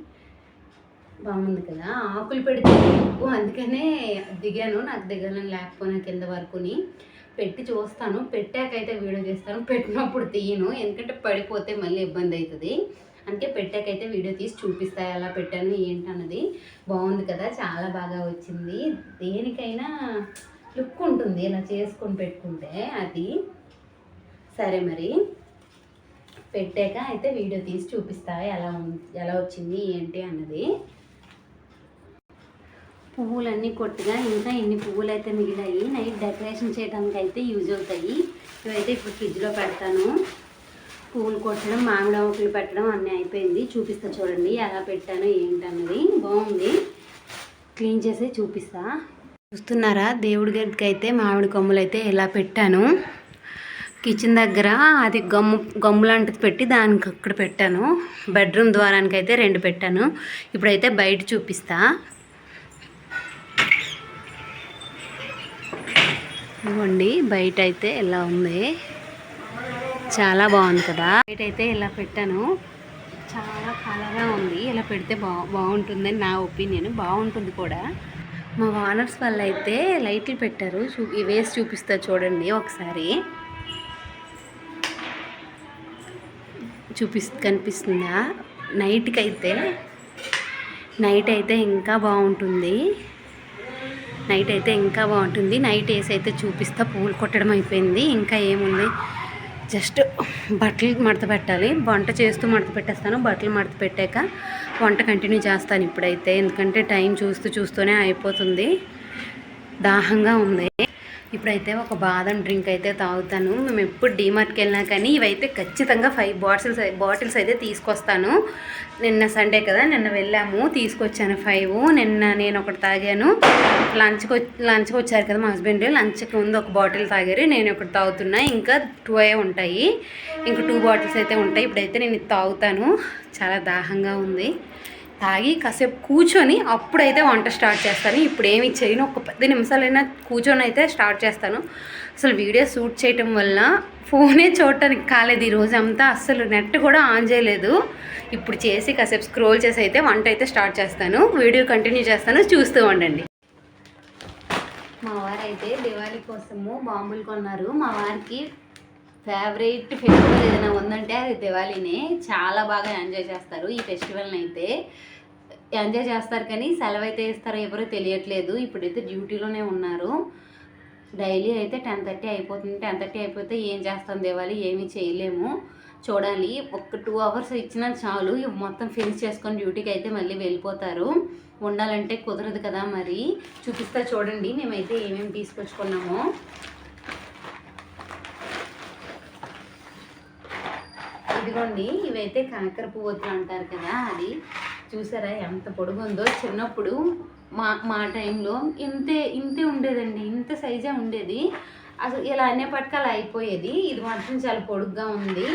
బాగుంది కదా. ఆకులు పెడితే ఎక్కువ, అందుకనే దిగాను. నాకు దిగాలని లేకపోయినా కింద వరకుని పెట్టి చూస్తాను. పెట్టాకైతే వీడియో చేస్తాను, పెట్టినప్పుడు తీయను, ఎందుకంటే పడిపోతే మళ్ళీ ఇబ్బంది అవుతుంది. అందుకే పెట్టాకైతే వీడియో తీసి చూపిస్తా ఎలా పెట్టాను ఏంటన్నది. బాగుంది కదా, చాలా బాగా వచ్చింది. దేనికైనా లుక్ ఉంటుంది ఇలా చేసుకొని పెట్టుకుంటే, అది సరే. మరి పెట్టాక అయితే వీడియో తీసి చూపిస్తా ఎలా వచ్చింది ఏంటి అన్నది. పువ్వులన్నీ కొట్టుగా ఇంకా ఇన్ని పువ్వులు అయితే మిగిలాయి, నైట్ డెకరేషన్ చేయడానికి అయితే యూజ్ అవుతాయి. ఇవైతే ఇప్పుడు ఫ్రిడ్జ్లో పెడతాను. పువ్వులు కొట్టడం, మామిడి ఆకులు పెట్టడం అన్నీ అయిపోయింది. చూపిస్తా చూడండి ఎలా పెట్టాను ఏంటన్నది. బాగుంది, క్లీన్ చేసి చూపిస్తా. చూస్తున్నారా, దేవుడి గదికి అయితే మామిడి కొమ్మలు అయితే ఎలా పెట్టాను. కిచెన్ దగ్గర అది గమ్ము లాంటిది పెట్టి దానికి అక్కడ పెట్టాను. బెడ్రూమ్ ద్వారానికి అయితే 2 పెట్టాను. ఇప్పుడైతే బయట చూపిస్తా. ఇవ్వండి బయట అయితే ఎలా ఉంది, చాలా బాగుంది కదా. బయట అయితే ఇలా పెట్టాను, చాలా కలగా ఉంది. ఇలా పెడితే బాగుంటుందని నా ఒపీనియన్, బాగుంటుంది కూడా. మా వానర్స్ వాళ్ళు అయితే లైట్లు పెట్టారు, వేసి చూపిస్తా చూడండి ఒకసారి. కనిపిస్తుందా? నైట్ అయితే ఇంకా బాగుంటుంది. నైట్ వేసి అయితే చూపిస్తా. పువ్వులు కొట్టడం అయిపోయింది, ఇంకా ఏముంది, జస్ట్ బట్టలు మడత పెట్టాలి. వంట చేస్తూ మడత పెట్టేస్తాను, బట్టలు మడత పెట్టాక వంట కంటిన్యూ చేస్తాను ఇప్పుడైతే. ఎందుకంటే టైం చూస్తూనే అయిపోతుంది, దాహంగా ఉంది. ఇప్పుడైతే ఒక బాదం డ్రింక్ అయితే తాగుతాను. మేము ఎప్పుడు డీమార్ట్కి వెళ్ళినా కానీ ఇవైతే ఖచ్చితంగా 5 బాటిల్స్ అయితే తీసుకొస్తాను. నిన్న సండే కదా, నిన్న వెళ్ళాము తీసుకొచ్చాను 5. నిన్న నేను ఒకటి తాగాను. లంచ్కి వచ్చారు కదా మా హస్బెండ్, లంచ్కి ముందు ఒక బాటిల్ తాగారు, నేను ఒకటి తాగుతున్నా. ఇంకా 2 ఉంటాయి, ఇంకా 2 బాటిల్స్ అయితే ఉంటాయి. ఇప్పుడైతే నేను ఇది తాగుతాను, చాలా దాహంగా ఉంది. తాగి కాసేపు కూర్చొని అప్పుడైతే వంట స్టార్ట్ చేస్తాను. ఇప్పుడు ఏమి చేయను, ఒక 10 నిమిషాలైనా కూర్చొని అయితే స్టార్ట్ చేస్తాను. అసలు వీడియో షూట్ చేయటం వల్ల ఫోనే చూడటానికి కాలేదు ఈరోజు అంతా, అస్సలు నెట్ కూడా ఆన్ చేయలేదు. ఇప్పుడు చేసి కాసేపు స్క్రోల్ చేసి అయితే వంట అయితే స్టార్ట్ చేస్తాను. వీడియో కంటిన్యూ చేస్తాను, చూస్తూ ఉండండి. మా వారు వారైతే దివాళీ కోసము బాంబులు కొన్నారు. మా వారికి ఫేవరెట్ ఫెస్టివల్ ఏదైనా ఉందంటే అది దివాళీనే. చాలా బాగా ఎంజాయ్ చేస్తారు ఈ ఫెస్టివల్ని అయితే. ఎంజాయ్ చేస్తారు కానీ సెలవు అయితే ఇస్తారో ఎవరో తెలియట్లేదు. ఇప్పుడైతే డ్యూటీలోనే ఉన్నారు. డైలీ అయితే 10:30 అయిపోతుంది. 10:30 అయిపోతే ఏం చేస్తాం దివాళీ, ఏమీ చేయలేము. చూడాలి, ఒక 2 అవర్స్ ఇచ్చినా చాలు, మొత్తం ఫినిష్ చేసుకొని డ్యూటీకి అయితే మళ్ళీ వెళ్ళిపోతారు. ఉండాలంటే కుదరదు కదా. మరి చూపిస్తా చూడండి మేమైతే ఏమేమి తీసుకొచ్చుకున్నామో. ఇదిగోండి, ఇవైతే కాకర పువ్వులు అంటారు కదా, అది చూసారా ఎంత పొడుగుందో. చిన్నప్పుడు మా టైంలో ఇంతే ఉండేదండి, ఇంత సైజే ఉండేది. అసలు ఇలా అనేపటికి అలా అయిపోయేది. ఇది మాత్రం చాలా పొడుగ్గా ఉంది.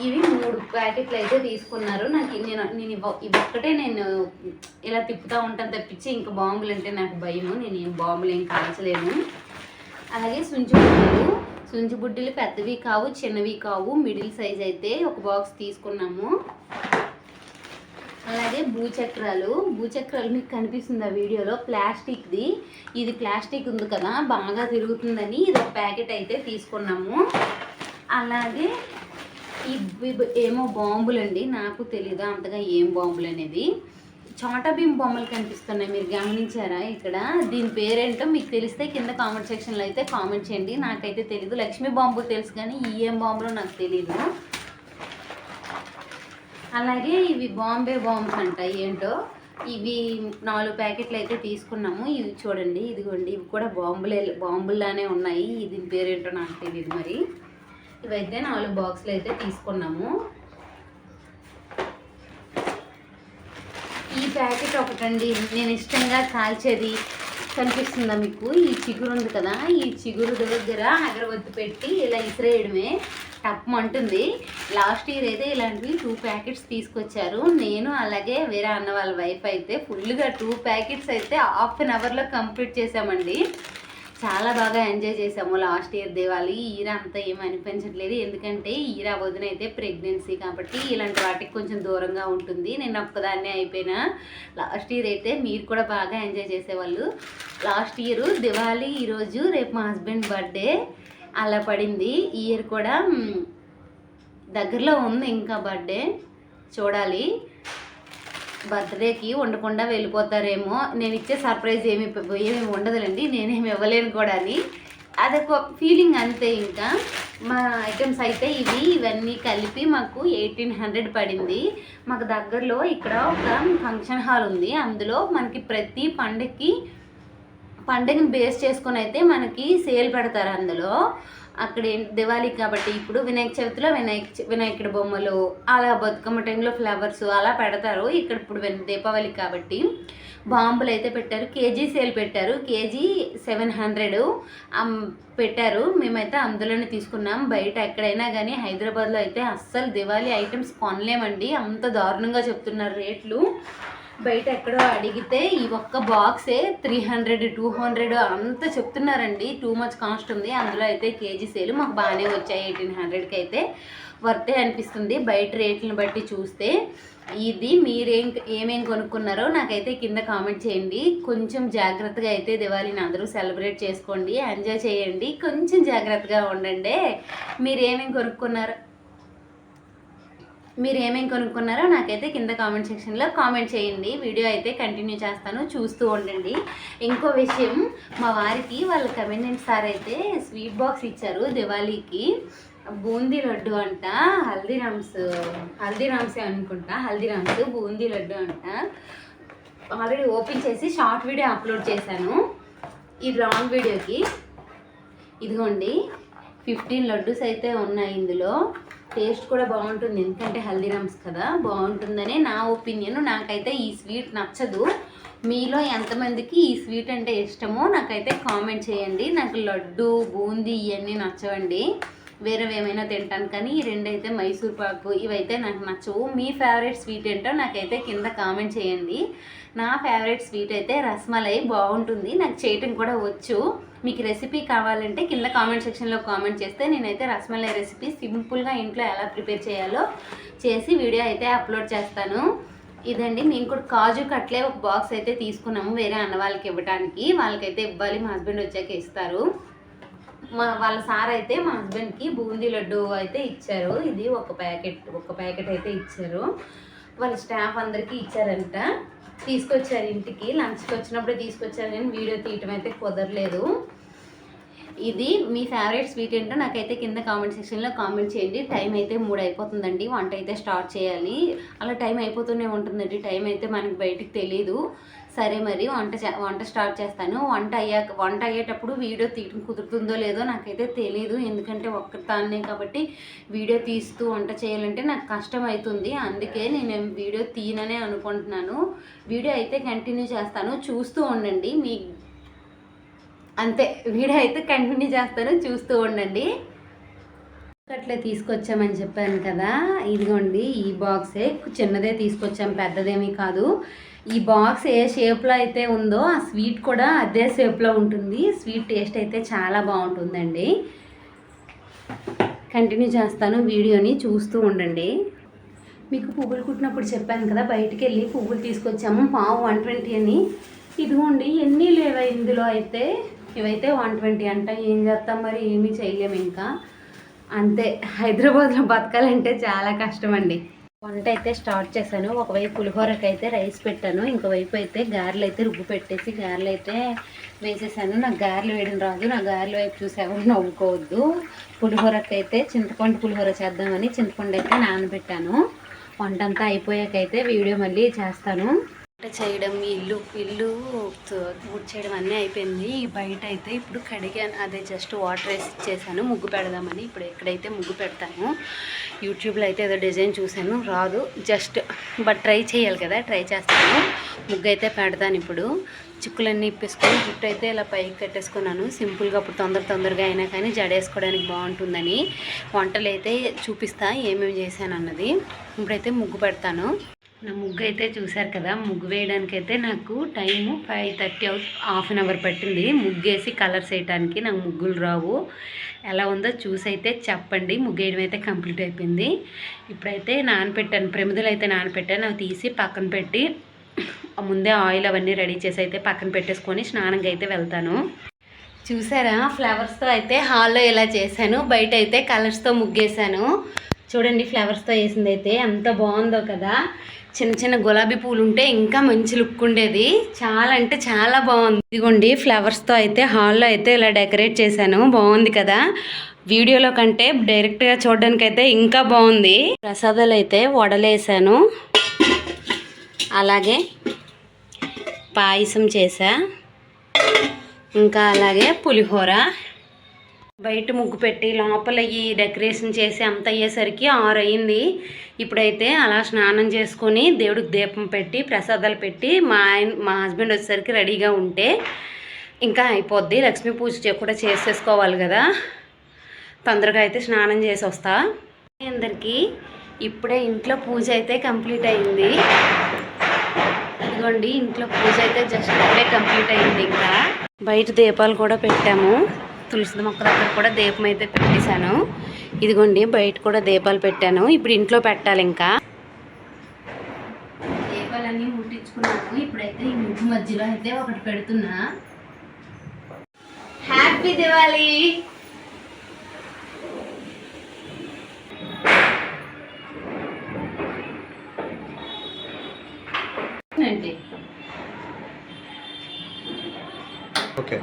ఇవి 3 ప్యాకెట్లు అయితే తీసుకున్నారు. నేను ఇవొక్కటే నేను ఇలా తిప్పుతూ ఉంటాను తప్పించి ఇంకా బాంబులు అంటే నాకు భయము. నేను ఏం బాంబులు ఏం కాల్చలేను. అలాగే సుంచి బుడ్డలు పెద్దవి కావు, చిన్నవి కావు, మిడిల్ సైజ్ అయితే ఒక బాక్స్ తీసుకున్నాము. అలాగే భూచక్రాలు మీకు కనిపిస్తుంది ఆ వీడియోలో, ప్లాస్టిక్ది. ఇది ప్లాస్టిక్ ఉంది కదా, బాగా తిరుగుతుందని ఇది ఒక ప్యాకెట్ అయితే తీసుకున్నాము. అలాగే ఏమో బాంబులు అండి, నాకు తెలీదు అంతగా ఏం బాంబులు అనేది. చోటా భీమ్ బొమ్మలు కనిపిస్తున్నాయి, మీరు గమనించారా? ఇక్కడ దీని పేరేంటో మీకు తెలిస్తే కింద కామెంట్ సెక్షన్లో అయితే కామెంట్ చేయండి. నాకైతే తెలీదు. లక్ష్మీ బాంబు తెలుసు కానీ ఏం బాంబులో నాకు తెలీదు. అలాగే ఇవి బాంబే బాంబ్స్ అంట, ఏంటో ఇవి 4 ప్యాకెట్లు అయితే తీసుకున్నాము. ఇవి చూడండి, ఇదిగోండి, ఇవి కూడా బాంబుల్లానే ఉన్నాయి. దీని పేరేంటో నాకు తెలియదు. మరి ఇవైతే 4 బాక్సులు అయితే తీసుకున్నాము. ఈ ప్యాకెట్ ఒకటండి నేను ఇష్టంగా కాల్చేది, కనిపిస్తుందా మీకు? ఈ చిగురు ఉంది కదా, ఈ చిగురు దగ్గర అగరబత్తి పెట్టి ఇలా ఇసిరేయడమే, టప్మంటుంది. లాస్ట్ ఇయర్ అయితే ఇలాంటివి 2 ప్యాకెట్స్ తీసుకొచ్చారు. నేను అలాగే వేరే అన్న వాళ్ళ వైఫ్ అయితే ఫుల్గా 2 ప్యాకెట్స్ అయితే హాఫ్ అన్ అవర్లో కంప్లీట్ చేసామండి. చాలా బాగా ఎంజాయ్ చేసాము లాస్ట్ ఇయర్ దివాళీ. ఈ ఇయర్ అంతా ఏమి అనిపించట్లేదు, ఎందుకంటే ఈ ఇయర్ ఆ వదిన అయితే ప్రెగ్నెన్సీ కాబట్టి ఇలాంటి వాటికి కొంచెం దూరంగా ఉంటుంది. నేను ఒక్కదాన్నే అయిపోయినా. లాస్ట్ ఇయర్ అయితే మీరు కూడా బాగా ఎంజాయ్ చేసేవాళ్ళు. లాస్ట్ ఇయర్ దివాళీ ఈరోజు, రేపు మా హస్బెండ్ బర్త్డే అలా పడింది. ఈ ఇయర్ కూడా దగ్గరలో ఉంది ఇంకా బర్త్డే, చూడాలి. బర్త్డేకి ఉండకుండా వెళ్ళిపోతారేమో. నేను ఇచ్చే సర్ప్రైజ్ ఏమి ఉండదులేండి, నేనేమి ఇవ్వలేను కూడా అని, అదొక ఫీలింగ్ అంతే. ఇంకా మా ఐటమ్స్ అయితే ఇవన్నీ కలిపి మాకు 1800 పడింది. మాకు దగ్గరలో ఇక్కడ ఒక ఫంక్షన్ హాల్ ఉంది. అందులో మనకి ప్రతి పండగని బేస్ చేసుకొని అయితే మనకి సేల్ పెడతారు. అందులో అక్కడ దివాళీ కాబట్టి ఇప్పుడు వినాయక చవితిలో వినాయకుడి బొమ్మలు, అలా బతుకమ్మ టైంలో ఫ్లవర్స్ అలా పెడతారు. ఇక్కడ ఇప్పుడు దీపావళి కాబట్టి బాంబులు అయితే పెట్టారు. కేజీ సేల్ పెట్టారు. కేజీ 700 పెట్టారు. మేమైతే అందులోనే తీసుకున్నాం. బయట ఎక్కడైనా కానీ హైదరాబాద్లో అయితే అస్సలు దివాళీ ఐటమ్స్ కొనలేమండి, అంత దారుణంగా చెప్తున్నారు రేట్లు. బయట ఎక్కడో అడిగితే ఈ ఒక్క బాక్సే 300 200 అంత చెప్తున్నారండి. టూ మచ్ కాస్ట్ ఉంది. అందులో అయితే కేజీ సేలు మాకు బాగానే వచ్చాయి. 1800కి అయితే వర్తే అనిపిస్తుంది బయట రేట్లను బట్టి చూస్తే. ఇది ఏమేం కొనుక్కున్నారో నాకైతే కింద కామెంట్ చేయండి. కొంచెం జాగ్రత్తగా అయితే దివాళీని అందరూ సెలబ్రేట్ చేసుకోండి, ఎంజాయ్ చేయండి. కొంచెం జాగ్రత్తగా ఉండండి. మీరు ఏమేం కొనుక్కున్నారో నాకైతే కింద కామెంట్ సెక్షన్లో కామెంట్ చేయండి. వీడియో అయితే కంటిన్యూ చేస్తాను, చూస్తూ ఉండండి. ఇంకో విషయం, మా వారికి వాళ్ళ కమెంట్ సార్ అయితే స్వీట్ బాక్స్ ఇచ్చారు దివాళీకి. బూందీ లడ్డు అంట, హల్దీరామ్సే అనుకుంటా, హల్దీరామ్స్ బూందీ లడ్డు అంట. ఆల్రెడీ ఓపెన్ చేసి షార్ట్ వీడియో అప్లోడ్ చేశాను ఈ లాంగ్ వీడియోకి. ఇదిగోండి 15 లడ్డూస్ అయితే ఉన్నాయి. ఇందులో టేస్ట్ కూడా బాగుంటుంది, ఎందుకంటే హల్దీరామ్స్ కదా, బాగుంటుందనే నా ఒపీనియన్. నాకైతే ఈ స్వీట్ నచ్చదు. మీలో ఎంతమందికి ఈ స్వీట్ అంటే ఇష్టమో నాకైతే కామెంట్ చేయండి. నాకు లడ్డు, బూందీ ఇవన్నీ నచ్చవండి, వేరే ఏమైనా తింటాను. కానీ ఈ రెండైతే మైసూర్ పాకు ఇవైతే నాకు నచ్చవు. మీ ఫేవరెట్ స్వీట్ ఏంటో నాకైతే కింద కామెంట్ చేయండి. నా ఫేవరెట్ స్వీట్ అయితే రస్మలై, బాగుంటుంది, నాకు చేయటం కూడా వచ్చు. మీకు రెసిపీ కావాలంటే కింద కామెంట్ సెక్షన్లో కామెంట్ చేస్తే నేనైతే రస్మలై రెసిపీ సింపుల్గా ఇంట్లో ఎలా ప్రిపేర్ చేయాలో చేసి వీడియో అయితే అప్లోడ్ చేస్తాను. ఇదండి మేము కూడా కాజు కట్లే ఒక బాక్స్ అయితే తీసుకున్నాము వేరే అన్న వాళ్ళకి ఇవ్వడానికి. వాళ్ళకైతే ఇవ్వాలి, మా హస్బెండ్ వచ్చాక ఇస్తారు. వాళ్ళ సార్ అయితే మా హస్బెండ్కి బూందీ లడ్డు అయితే ఇచ్చారు. ఇది ఒక ప్యాకెట్ అయితే ఇచ్చారు. వాళ్ళ స్టాఫ్ అందరికీ ఇచ్చారంట. తీసుకొచ్చారు ఇంటికి, లంచ్కి వచ్చినప్పుడే తీసుకొచ్చారు కానీ వీడియో తీయటం అయితే కుదరలేదు. ఇది మీ ఫేవరెట్ స్వీట్ ఏంటో నాకైతే కింద కామెంట్ సెక్షన్లో కామెంట్ చేయండి. టైం అయితే 3 అయిపోతుందండి, వంట అయితే స్టార్ట్ చేయాలి. అలా టైం అయిపోతూనే ఉంటుందండి, టైం అయితే మనకి బయటికి తెలీదు. సరే మరి వంట స్టార్ట్ చేస్తాను. వంట అయ్యేటప్పుడు వీడియో తీయడం కుదురుతుందో లేదో నాకైతే తెలీదు, ఎందుకంటే ఒక్కదాన్నే కాబట్టి వీడియో తీస్తూ వంట చేయాలంటే నాకు కష్టం అవుతుంది. అందుకే నేను వీడియో తీయననే అనుకుంటున్నాను. వీడియో అయితే కంటిన్యూ చేస్తాను, చూస్తూ ఉండండి. అంతే, వీడియో అయితే కంటిన్యూ చేస్తాను, చూస్తూ ఉండండి. అట్లే తీసుకొచ్చామని చెప్పాను కదా, ఇదిగోండి ఈ బాక్సే. చిన్నదే తీసుకొచ్చాం, పెద్దదేమీ కాదు. ఈ బాక్స్ ఏ షేప్లో అయితే ఉందో ఆ స్వీట్ కూడా అదే షేప్లో ఉంటుంది. స్వీట్ టేస్ట్ అయితే చాలా బాగుంటుందండి. కంటిన్యూ చేస్తాను, వీడియోని చూస్తూ ఉండండి. మీకు పువ్వులు కుట్టినప్పుడు చెప్పాను కదా, బయటికి వెళ్ళి పువ్వులు తీసుకొచ్చాము, పావు 120 అని. ఇదిగోండి ఎన్ని లేవా ఇందులో అయితే, ఇవైతే 120 అంట. ఏం చేస్తాం మరి, ఏమీ చేయలేము ఇంకా. అంతే, హైదరాబాద్లో బతకాలంటే చాలా కష్టం అండి. వంట అయితే స్టార్ట్ చేశాను. ఒకవైపు పులిహోరకి అయితే రైస్ పెట్టాను, ఇంకోవైపు అయితే గారెలు అయితే రుబ్బు పెట్టేసి గారెలు అయితే వేసేసాను. నాకు గారెలు వేయడం రాదు, నా గారెల వైపు చూసి ఎవరు నవ్వుకోవద్దు. పులిహోరకి అయితే చింతపండు పులిహోర చేద్దామని చింతపండు అయితే నానబెట్టాను. వంట అంతా అయిపోయాకైతే వీడియో మళ్ళీ చేస్తాను. వంట చేయడం, ఇల్లు ఊడ్చేయడం అన్నీ అయిపోయింది. బయట అయితే ఇప్పుడు కడిగాను, అదే జస్ట్ వాటర్ వేసి ఇచ్చేసాను ముగ్గు పెడదామని. ఇప్పుడు ఎక్కడైతే ముగ్గు పెడతాను. యూట్యూబ్లో అయితే ఏదో డిజైన్ చూశాను, రాదు, జస్ట్ బట్ ట్రై చేయాలి కదా, ట్రై చేస్తాను. ముగ్గు అయితే పెడతాను. ఇప్పుడు చిక్కులన్నీ ఇప్పేసుకొని జుట్టు అయితే ఇలా పైకి కట్టేసుకున్నాను సింపుల్గా. అప్పుడు తొందరగా అయినా కానీ జడేసుకోవడానికి బాగుంటుందని. వంటలు అయితే చూపిస్తా ఏమేమి చేశాను అన్నది. ఇప్పుడైతే ముగ్గు పెడతాను. నా ముగ్గు అయితే చూశారు కదా, ముగ్గు వేయడానికైతే నాకు టైము 5:30 హాఫ్ అన్ అవర్ పట్టింది. ముగ్గేసి కలర్స్ వేయడానికి. నాకు ముగ్గులు రావు, ఎలా ఉందో చూసి అయితే చెప్పండి. ముగ్గు వేయడం అయితే కంప్లీట్ అయిపోయింది. ఇప్పుడైతే నానపెట్టాను, ప్రమిదలు అయితే నానపెట్టాను. అవి తీసి పక్కన పెట్టి ముందే ఆయిల్ అవన్నీ రెడీ చేసి అయితే పక్కన పెట్టేసుకొని స్నానంకి అయితే వెళ్తాను. చూసారా, ఫ్లవర్స్తో అయితే హాల్లో ఇలా చేశాను. బయట అయితే కలర్స్తో ముగ్గేసాను. చూడండి, ఫ్లవర్స్తో వేసింది అయితే ఎంత బాగుందో కదా. చిన్న చిన్న గులాబీ పూలు ఉంటే ఇంకా మంచి లుక్ ఉండేది. చాలా అంటే చాలా బాగుంది. ఇదిగోండి ఫ్లవర్స్తో అయితే హాల్లో అయితే ఇలా డెకరేట్ చేశాను. బాగుంది కదా, వీడియోలో కంటే డైరెక్ట్గా చూడడానికి అయితే ఇంకా బాగుంది. ప్రసాదాలు అయితే వడలేసాను, అలాగే పాయసం చేసా, ఇంకా అలాగే పులిహోర. బయట ముగ్గు పెట్టి లోపల ఈ డెకరేషన్ చేసి అంత అయ్యేసరికి 6 అయింది. ఇప్పుడైతే అలా స్నానం చేసుకొని దేవుడికి దీపం పెట్టి ప్రసాదాలు పెట్టి మా హస్బెండ్ వచ్చేసరికి రెడీగా ఉంటే ఇంకా అయిపోద్ది. లక్ష్మీ పూజ కూడా చేసేసుకోవాలి కదా, తొందరగా అయితే స్నానం చేసి వస్తా. అందరికీ ఇప్పుడే ఇంట్లో పూజ అయితే కంప్లీట్ అయింది. ఇదిగోండి ఇంట్లో పూజ అయితే జస్ట్ ఇప్పుడే కంప్లీట్ అయింది. ఇంకా బయట దీపాలు కూడా పెట్టాము. తులసి మొక్క దగ్గర కూడా దీపం అయితే పెట్టేశాను. ఇదిగోండి బయట కూడా దీపాలు పెట్టాను. ఇప్పుడు ఇంట్లో పెట్టాలి. ఇంకా దీపాలన్నీ ముట్టించుకున్నాము. ఇప్పుడైతే ఈ ముగ్గు మధ్యలో అయితే ఒకటి పెడుతున్నా. హ్యాపీ దివాళీ. ఓకే,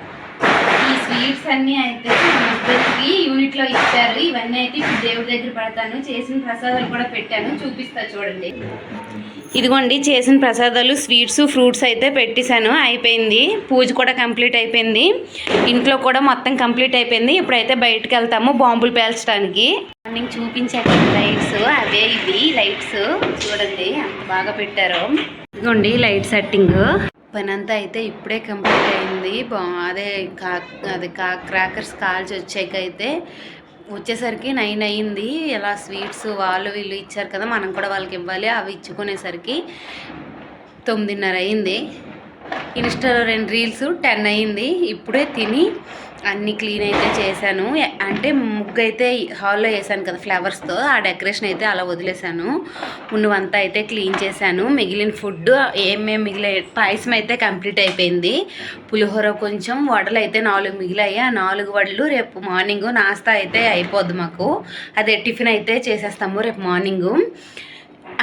ఈ స్వీట్స్ అన్నీ అయితే మా హస్బెండ్కి యూనిట్లో ఇచ్చారు. ఇవన్నీ అయితే ఇప్పుడు దేవుడి దగ్గర పెడతాను. చేసిన ప్రసాదాలు కూడా పెట్టాను, చూపిస్తా చూడండి. ఇదిగోండి చేసిన ప్రసాదాలు, స్వీట్స్, ఫ్రూట్స్ అయితే పెట్టేశాను. అయిపోయింది, పూజ కూడా కంప్లీట్ అయిపోయింది. ఇంట్లో కూడా మొత్తం కంప్లీట్ అయిపోయింది. ఇప్పుడైతే బయటకు వెళ్తాము బాంబులు పేల్చడానికి. మార్నింగ్ చూపించాక లైట్స్ అవే, ఇవి లైట్స్ చూడండి ఎంత బాగా పెట్టారో. ఇదిగోండి లైట్ సెట్టింగ్. పని అంతా అయితే ఇప్పుడే కంప్లీట్ అయింది. అదే క్రాకర్స్ కాల్చి వచ్చాకైతే వచ్చేసరికి 9 అయింది. ఇలా స్వీట్స్ వీళ్ళు ఇచ్చారు కదా, మనం కూడా వాళ్ళకి ఇవ్వాలి. అవి ఇచ్చుకునేసరికి 9:30 అయింది. ఇన్స్టాలో 2 రీల్స్ 10 అయింది. ఇప్పుడే తిని అన్నీ క్లీన్ అయితే చేశాను. అంటే ముగ్గు అయితే హాల్లో వేసాను కదా ఫ్లవర్స్తో, ఆ డెకరేషన్ అయితే అలా వదిలేసాను. ఉన్నవంతా అయితే క్లీన్ చేశాను. మిగిలిన ఫుడ్ ఏమేమి పాయసం అయితే కంప్లీట్ అయిపోయింది. పులిహోర కొంచెం, వడలు అయితే 4 మిగిలాయి. ఆ 4 వడలు రేపు మార్నింగ్ నాస్తా అయితే అయిపోద్ది మాకు. అదే టిఫిన్ అయితే చేసేస్తాము రేపు మార్నింగు.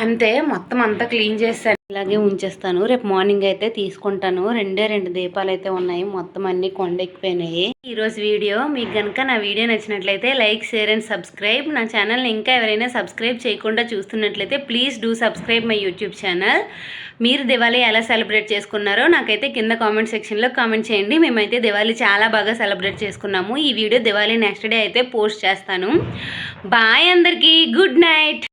అంతే, మొత్తం అంతా క్లీన్ చేస్తాను, ఇలాగే ఉంచేస్తాను. రేపు మార్నింగ్ అయితే తీసుకుంటాను. 2 దీపాలు అయితే ఉన్నాయి, మొత్తం అన్ని కొండెక్కిపోయినాయి. ఈరోజు వీడియో మీకు కనుక నా వీడియో నచ్చినట్లయితే లైక్, షేర్ అండ్ సబ్స్క్రైబ్. నా ఛానల్ని ఇంకా ఎవరైనా సబ్స్క్రైబ్ చేయకుండా చూస్తున్నట్లయితే please do subscribe my YouTube channel. మీరు దివాళీ ఎలా సెలబ్రేట్ చేసుకున్నారో నాకైతే కింద కామెంట్ సెక్షన్లో కామెంట్ చేయండి. మేమైతే దివాళీ చాలా బాగా సెలబ్రేట్ చేసుకున్నాము. ఈ వీడియో దివాళీ నెక్స్ట్ డే అయితే పోస్ట్ చేస్తాను. బాయ్ అందరికీ, గుడ్ నైట్.